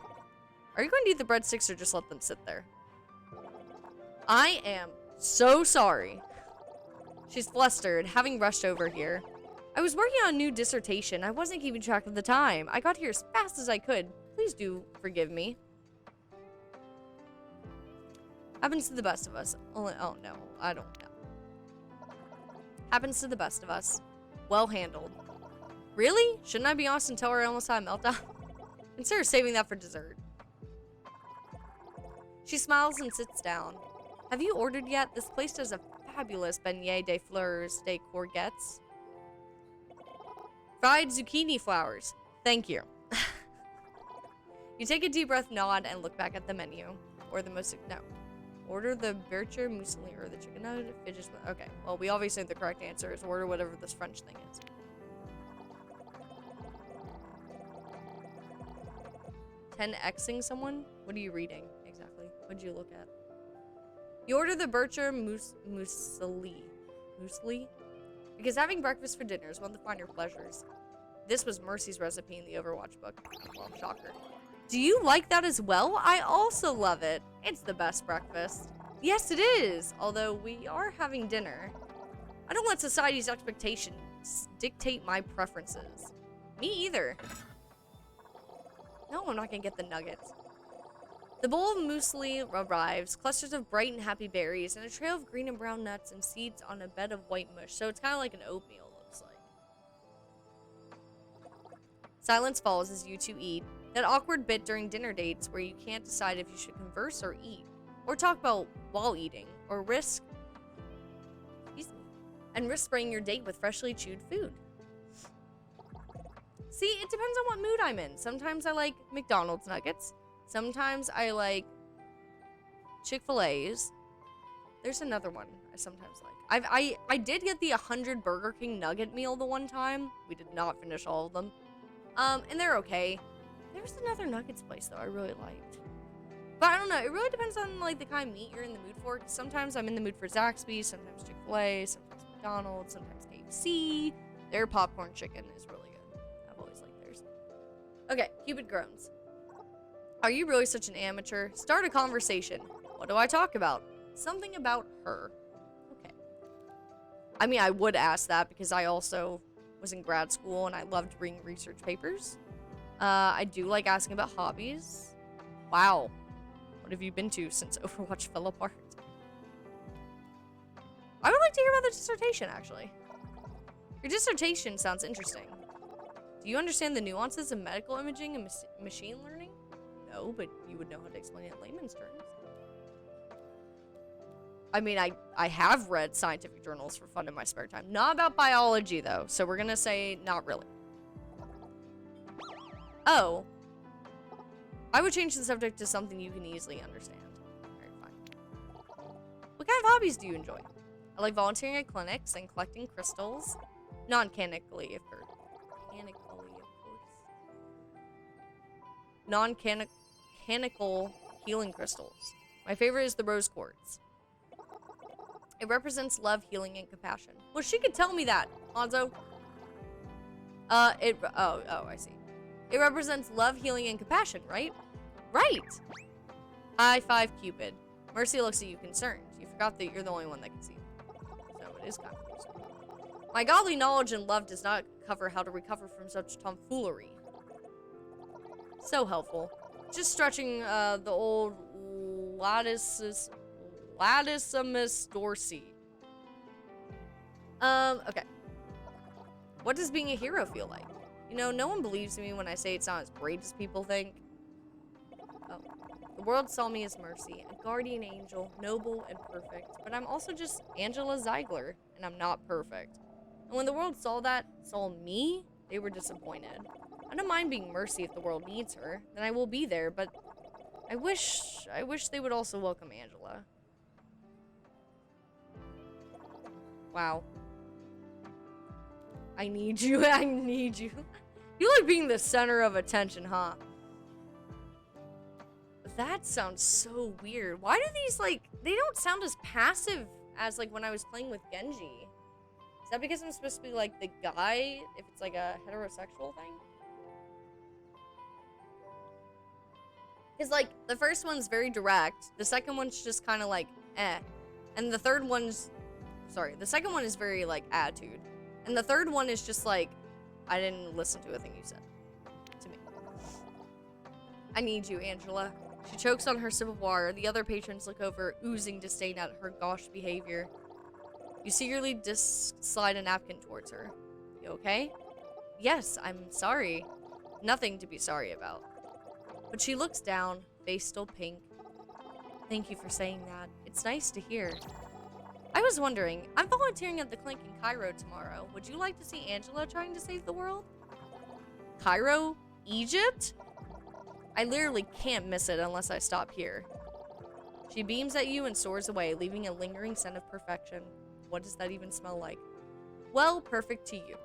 Are you going to eat the breadsticks or just let them sit there? I am so sorry. She's flustered, having rushed over here. I was working on a new dissertation. I wasn't keeping track of the time. I got here as fast as I could. Please do forgive me. Happens to the best of us. Only, oh no, I don't know. Happens to the best of us. Well handled. Really? Shouldn't I be honest and tell her I almost had a meltdown? Consider saving that for dessert. She smiles and sits down. Have you ordered yet? This place does a fabulous beignet de fleurs de courgettes. Fried zucchini flowers. Thank you. You take a deep breath, nod, and look back at the menu. Or the most... No. Order the bircher muesli or the chicken nugget fidget... Okay. Well, we obviously know the correct answer is order whatever this French thing is. 10xing someone? What are you reading? Exactly. What'd you look at? You order the bircher muesli. Muesli? Because having breakfast for dinner is one of the finer pleasures. This was Mercy's recipe in the Overwatch book. Well, shocker. Do you like that as well? I also love it. It's the best breakfast. Yes, it is. Although we are having dinner. I don't let society's expectations dictate my preferences. Me either. No, I'm not gonna get the nuggets. The bowl of muesli arrives, clusters of bright and happy berries, and a trail of green and brown nuts and seeds on a bed of white mush. So it's kind of like an oatmeal, looks like. Silence falls as you two eat. That awkward bit during dinner dates where you can't decide if you should converse or eat, or talk about while eating, or risk spraying your date with freshly chewed food. See, it depends on what mood I'm in. Sometimes I like McDonald's nuggets. Sometimes I like Chick-fil-A's. There's another one I sometimes like. I did get the 100 Burger King nugget meal the one time. We did not finish all of them. And they're okay. There's another nuggets place though I really liked. But I don't know. It really depends on like the kind of meat you're in the mood for. Sometimes I'm in the mood for Zaxby's, sometimes Chick-fil-A, sometimes McDonald's, sometimes KFC. Their popcorn chicken is really good. I've always liked theirs. Okay, Cupid groans. Are you really such an amateur? Start a conversation. What do I talk about? Something about her. Okay. I mean, I would ask that because I also was in grad school and I loved reading research papers. I do like asking about hobbies. Wow. What have you been to since Overwatch fell apart? I would like to hear about the dissertation, actually. Your dissertation sounds interesting. Do you understand the nuances of medical imaging and machine learning? No, but you would know how to explain it in layman's terms. I mean, I have read scientific journals for fun in my spare time. Not about biology, though, so we're gonna say not really. Oh. I would change the subject to something you can easily understand. Alright, fine. What kind of hobbies do you enjoy? I like volunteering at clinics and collecting crystals. Non-canically, of course. Non-canonical healing crystals. My favorite is the rose quartz. It represents love, healing, and compassion. Well, she could tell me that, Hanzo. Oh, I see. It represents love, healing, and compassion, right? Right! High five, Cupid. Mercy looks at you concerned. You forgot that you're the only one that can see. So it is kind of concerned. My godly knowledge and love does not cover how to recover from such tomfoolery. So helpful. Just stretching the old Latissimus dorsi. Okay. What does being a hero feel like? You know, no one believes me when I say it's not as great as people think. Oh. The world saw me as Mercy, a guardian angel, noble and perfect. But I'm also just Angela Ziegler, and I'm not perfect. And when the world saw me, they were disappointed. I don't mind being Mercy if the world needs her. Then I will be there, but I wish they would also welcome Angela. Wow. I need you, I need you. You like being the center of attention, huh? That sounds so weird. Why do these, like, they don't sound as passive as, like, when I was playing with Genji? Is that because I'm supposed to be, like, the guy, if it's, like, a heterosexual thing? Because, like, the first one's very direct. The second one's just kind of, like, eh. And the third one's... Sorry, the second one is very, like, attitude. And the third one is just, like, I didn't listen to a thing you said. To me. I need you, Angela. She chokes on her sip of water. The other patrons look over, oozing disdain at her gauche behavior. You secretly slide a napkin towards her. You okay? Yes, I'm sorry. Nothing to be sorry about. But she looks down, face still pink. Thank you for saying that. It's nice to hear. I was wondering, I'm volunteering at the clinic in Cairo tomorrow. Would you like to see Angela trying to save the world? Cairo? Egypt? I literally can't miss it unless I stop here. She beams at you and soars away, leaving a lingering scent of perfection. What does that even smell like? Well, perfect to you.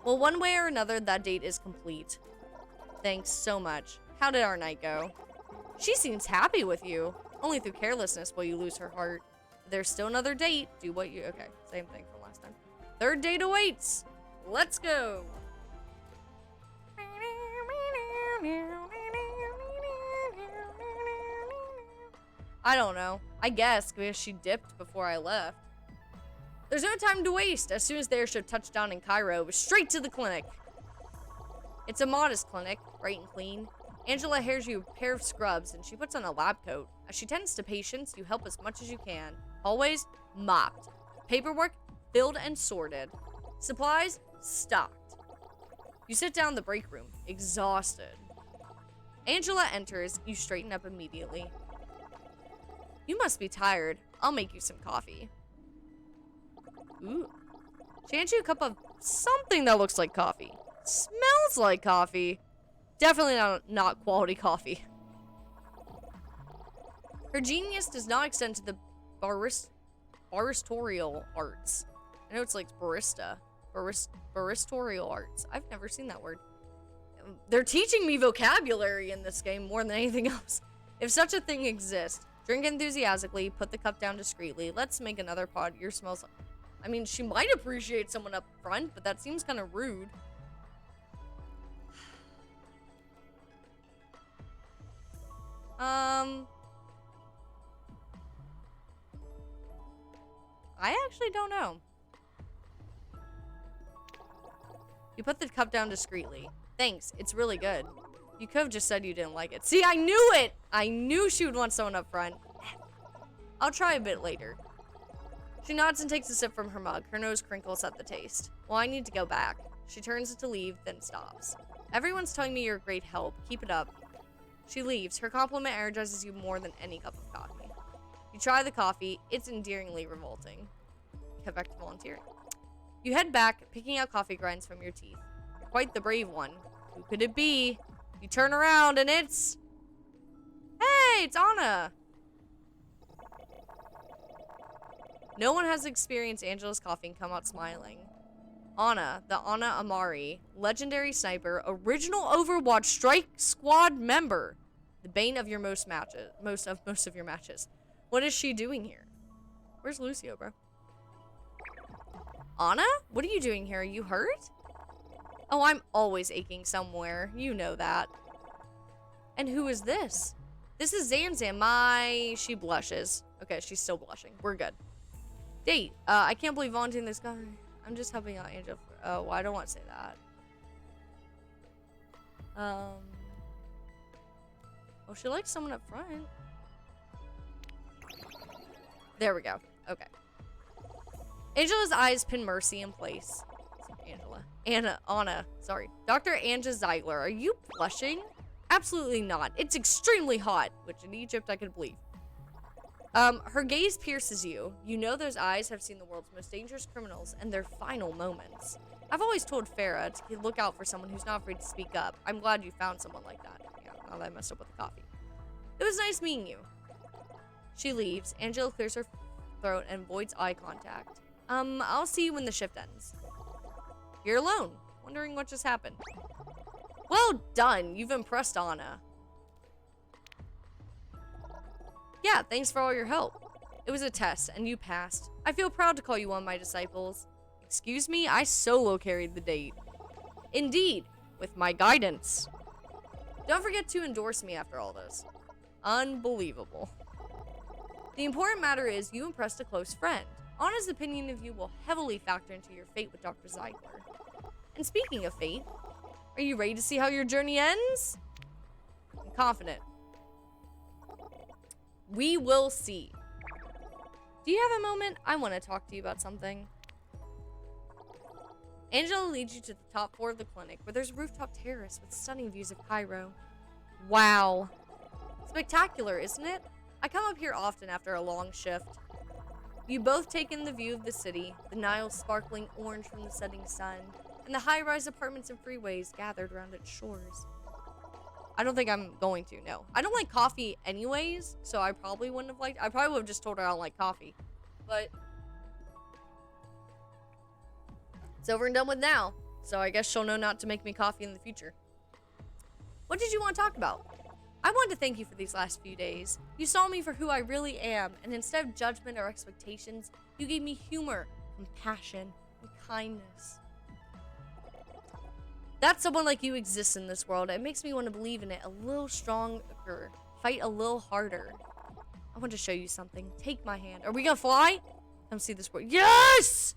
Well, one way or another, that date is complete. Thanks so much. How did our night go? She seems happy with you. Only through carelessness will you lose her heart. There's still another date. Do what you... Okay, same thing from last time. Third date awaits. Let's go. I don't know. I guess because she dipped before I left. There's no time to waste. As soon as the airship touched down in Cairo, it was straight to the clinic. It's a modest clinic, bright and clean. Angela hires you a pair of scrubs and she puts on a lab coat. As she tends to patients, you help as much as you can. Always mopped. Paperwork filled and sorted. Supplies stocked. You sit down in the break room, exhausted. Angela enters. You straighten up immediately. You must be tired. I'll make you some coffee. Ooh. She hands you a cup of something that looks like coffee. Smells like coffee. Definitely not quality coffee. Her genius does not extend to the baristorial arts. I know it's like barista. Baristorial arts. I've never seen that word. They're teaching me vocabulary in this game more than anything else. If such a thing exists, drink enthusiastically, put the cup down discreetly. Let's make another pod. Your smells like... I mean, she might appreciate someone up front, but that seems kind of rude. I actually don't know. You put the cup down discreetly. Thanks, it's really good. You could have just said you didn't like it. See, I knew it! I knew she would want someone up front. I'll try a bit later. She nods and takes a sip from her mug. Her nose crinkles at the taste. Well, I need to go back. She turns to leave, then stops. Everyone's telling me you're a great help. Keep it up. She leaves. Her compliment energizes you more than any cup of coffee. You try the coffee. It's endearingly revolting. Head back to volunteering. You head back, picking out coffee grinds from your teeth. You're quite the brave one. Who could it be? You turn around and it's... Hey, it's Anna! No one has experienced Angela's coffee and come out smiling. Anna, the Anna Amari, legendary sniper, original Overwatch Strike Squad member, the bane of your most of your matches. What is she doing here? Where's Lucio, bro? Anna? What are you doing here? Are you hurt? Oh, I'm always aching somewhere. You know that. And who is this? This is Zamzam. She blushes. Okay, she's still blushing. We're good. Date. I can't believe volunteering this guy. I'm just helping out Angel. Oh, well, I don't want to say that. Oh, she likes someone up front. There we go. Okay. Angela's eyes pin Mercy in place. Anna. Sorry. Dr. Anja Zeigler, are you blushing? Absolutely not. It's extremely hot, which in Egypt I could believe. Her gaze pierces you. You know those eyes have seen the world's most dangerous criminals and their final moments. I've always told Farah to look out for someone who's not afraid to speak up. I'm glad you found someone like that. Yeah, now that I messed up with the coffee. It was nice meeting you. She leaves. Angela clears her throat and avoids eye contact. I'll see you when the shift ends. You're alone, wondering what just happened. Well done. You've impressed Anna. Yeah, thanks for all your help. It was a test, and you passed. I feel proud to call you one of my disciples. Excuse me, I solo carried the date. Indeed, with my guidance. Don't forget to endorse me after all this. Unbelievable. The important matter is you impressed a close friend. Anna's opinion of you will heavily factor into your fate with Dr. Zeigler. And speaking of fate, are you ready to see how your journey ends? confident. We will see. Do you have a moment? I want to talk to you about something. Angela leads you to the top floor of the clinic, where there's a rooftop terrace with stunning views of Cairo. Wow. Spectacular, isn't it? I come up here often after a long shift. You both take in the view of the city, the Nile sparkling orange from the setting sun, and the high-rise apartments and freeways gathered around its shores. I don't think I'm going to, no. I don't like coffee anyways, so I probably wouldn't have liked... I probably would have just told her I don't like coffee. But... it's over and done with now, so I guess she'll know not to make me coffee in the future. What did you want to talk about? I wanted to thank you for these last few days. You saw me for who I really am, and instead of judgment or expectations, you gave me humor, compassion, and kindness. That someone like you exists in this world. It makes me want to believe in it a little stronger, fight a little harder. I want to show you something. Take my hand. Are we gonna fly? Come see this world. Yes!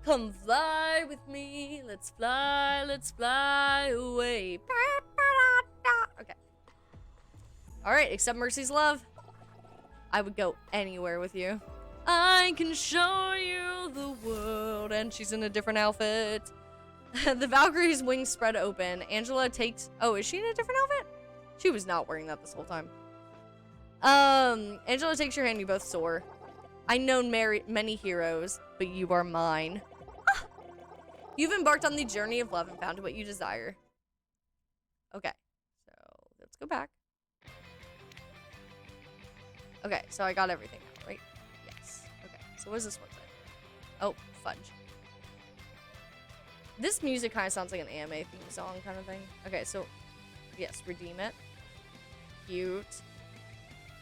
Come fly with me. Let's fly away. Okay. Alright, accept Mercy's love. I would go anywhere with you. I can show you the world. And she's in a different outfit. The Valkyrie's wings spread open. Angela takes... oh, is she in a different outfit? She was not wearing that this whole time. Angela takes your hand. You both soar. I've known many heroes, but you are mine. Ah! You've embarked on the journey of love and found what you desire. Okay, so let's go back. Okay, so I got everything now, right? Yes. Okay, so what does this one say? Oh, fudge. This music kind of sounds like an anime theme song kind of thing. Okay, so, yes, redeem it. Cute.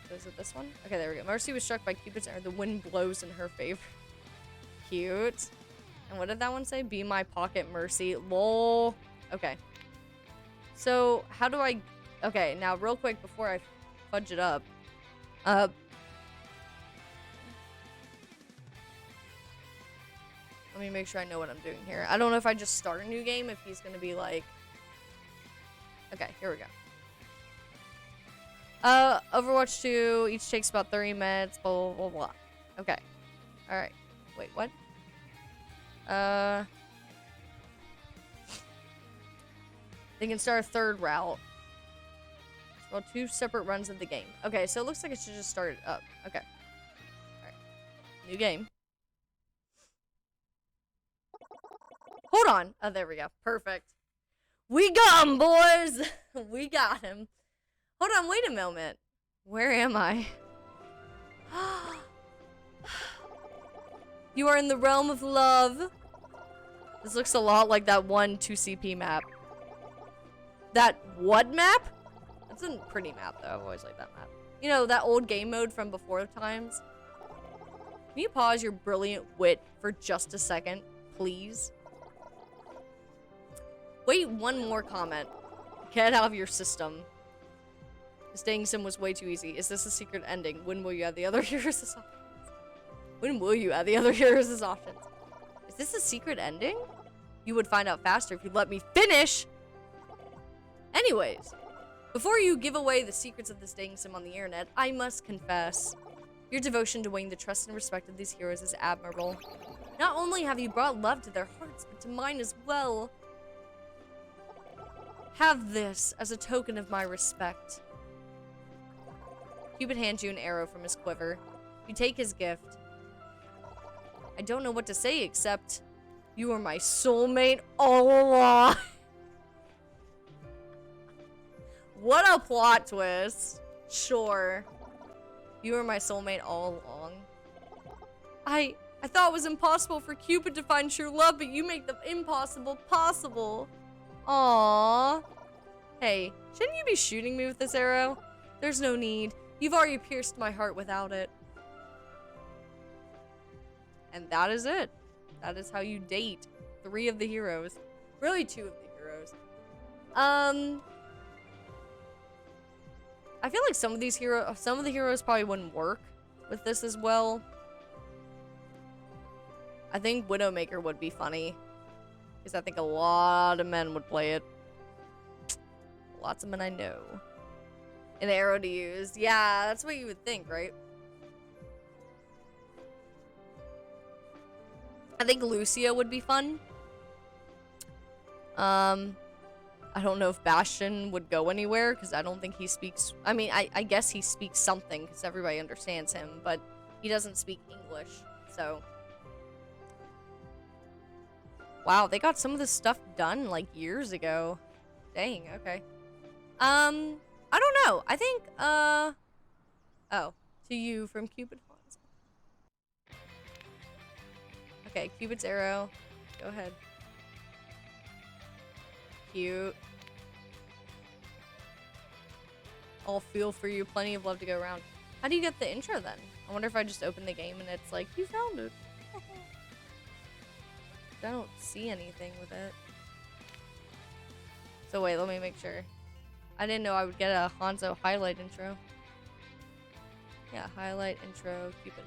So is it this one? Okay, there we go. Mercy was struck by Cupid's arrow. The wind blows in her favor. Cute. And what did that one say? Be my pocket, Mercy. Lol. Okay. So, how do I... okay, now real quick before I fudge it up. Let me make sure I know what I'm doing here. I don't know if I just start a new game, if he's gonna be like... okay, here we go. Overwatch 2, each takes about 30 minutes, blah, blah, blah, blah. Okay. Alright. Wait, what? They can start a third route. Well, 2 separate runs of the game. Okay, so it looks like it should just start it up. Okay. Alright. New game. Hold on. Oh, there we go. Perfect. We got him, boys! We got him. Hold on, wait a moment. Where am I? You are in the realm of love. This looks a lot like that one 2CP map. That what map? That's a pretty map, though. I've always liked that map. You know, that old game mode from before times. Can you pause your brilliant wit for just a second, please? Wait, one more comment. Get out of your system. The staying sim was way too easy. Is this a secret ending? When will you add the other heroes as options? When will you add the other heroes as options? Is this a secret ending? You would find out faster if you'd let me finish! Anyways, before you give away the secrets of the staying sim on the internet, I must confess, your devotion to winning the trust and respect of these heroes is admirable. Not only have you brought love to their hearts, but to mine as well. Have this as a token of my respect. Cupid hands you an arrow from his quiver. You take his gift. I don't know what to say except, you are my soulmate all along. What a plot twist. Sure. You were my soulmate all along. I thought it was impossible for Cupid to find true love, but you make the impossible possible. Aww. Hey, shouldn't you be shooting me with this arrow? There's no need. You've already pierced my heart without it. And that is it. That is how you date 3 of the heroes. Really 2 of the heroes. I feel like some of the heroes probably wouldn't work with this as well. I think Widowmaker would be funny. Because I think a lot of men would play it. Lots of men I know. An arrow to use. Yeah, that's what you would think, right? I think Lucio would be fun. I don't know if Bastion would go anywhere because I don't think he speaks. I mean, I guess he speaks something because everybody understands him, but he doesn't speak English. So, wow, they got some of this stuff done like years ago. Dang. Okay. I don't know. I think oh, to you from Cupid Fawns. Okay, Cupid's arrow. Go ahead. Cute. I'll feel for you. Plenty of love to go around. How do you get the intro then? I wonder if I just open the game and it's like, you found it. I don't see anything with it. So wait, let me make sure. I didn't know I would get a Hanzo highlight intro. Yeah, highlight intro, Cupid.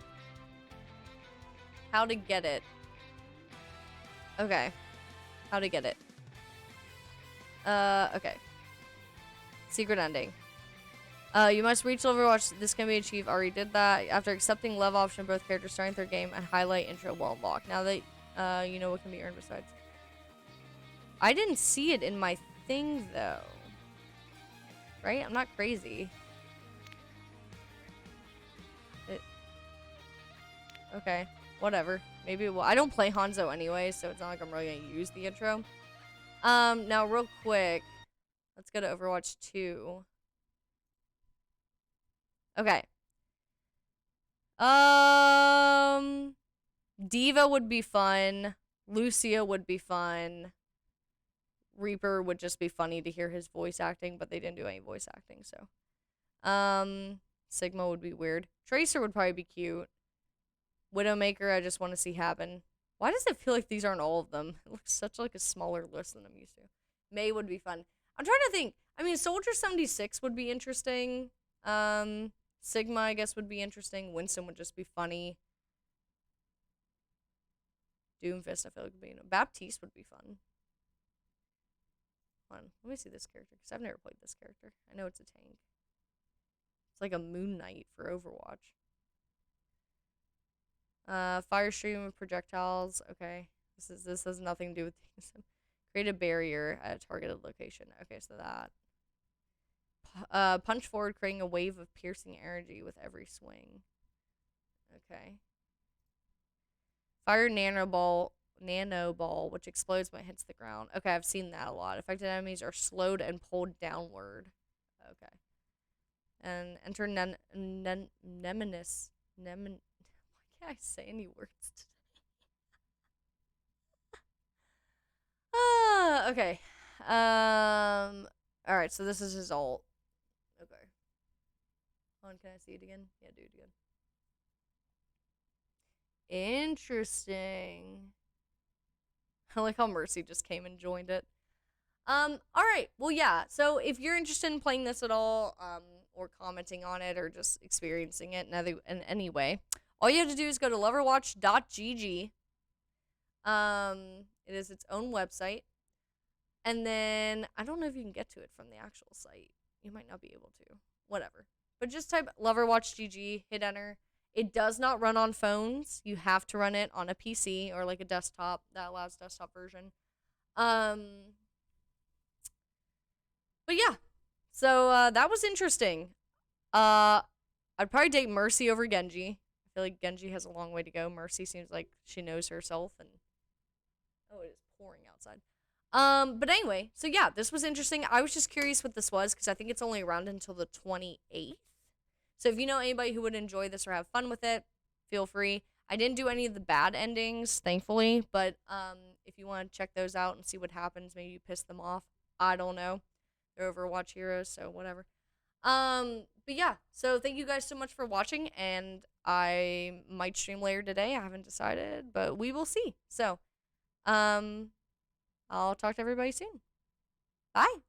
How to get it. Okay. How to get it. Okay. Secret ending. You must reach Loverwatch. This can be achieved. Already did that. After accepting love option, both characters starting their game and highlight intro will unlock. Now that you know what can be earned besides. I didn't see it in my thing though. Right? I'm not crazy. Okay. Whatever. Maybe it will. I don't play Hanzo anyway, so it's not like I'm really gonna use the intro. Now real quick. Let's go to Overwatch 2. Okay. Diva would be fun. Lucia would be fun. Reaper would just be funny to hear his voice acting, but they didn't do any voice acting, so. Sigma would be weird. Tracer would probably be cute. Widowmaker, I just want to see happen. Why does it feel like these aren't all of them? It looks such like a smaller list than I'm used to. May would be fun. I'm trying to think. I mean, Soldier 76 would be interesting. Sigma, I guess, would be interesting. Winston would just be funny. Doomfist, I feel like would be. Baptiste would be fun. Hold on, let me see this character because I've never played this character. I know it's a tank. It's like a Moon Knight for Overwatch. Fire stream of projectiles. Okay, this has nothing to do with things. Create a barrier at a targeted location. Okay, so that. Punch forward, creating a wave of piercing energy with every swing. Okay. Fire nanoball, which explodes when it hits the ground. Okay, I've seen that a lot. Affected enemies are slowed and pulled downward. Okay. And enter Nemesis. Why can't I say any words today? Okay. Alright, so this is his ult. Okay. Hold on, can I see it again? Yeah, do it again. Interesting. I like how Mercy just came and joined it. Alright, well, yeah, so if you're interested in playing this at all, or commenting on it, or just experiencing it in any way, all you have to do is go to loverwatch.gg. It is its own website. And then, I don't know if you can get to it from the actual site. You might not be able to. Whatever. But just type Loverwatch.gg, hit enter. It does not run on phones. You have to run it on a PC or like a desktop that allows desktop version. But yeah. So that was interesting. I'd probably take Mercy over Genji. I feel like Genji has a long way to go. Mercy seems like she knows herself and oh, it is pouring outside. But anyway, so yeah, this was interesting. I was just curious what this was because I think it's only around until the 28th. So if you know anybody who would enjoy this or have fun with it, feel free. I didn't do any of the bad endings, thankfully, but if you want to check those out and see what happens, maybe you piss them off. I don't know. They're Overwatch heroes, so whatever. But yeah, so thank you guys so much for watching, and I might stream later today. I haven't decided, but we will see. So, I'll talk to everybody soon. Bye.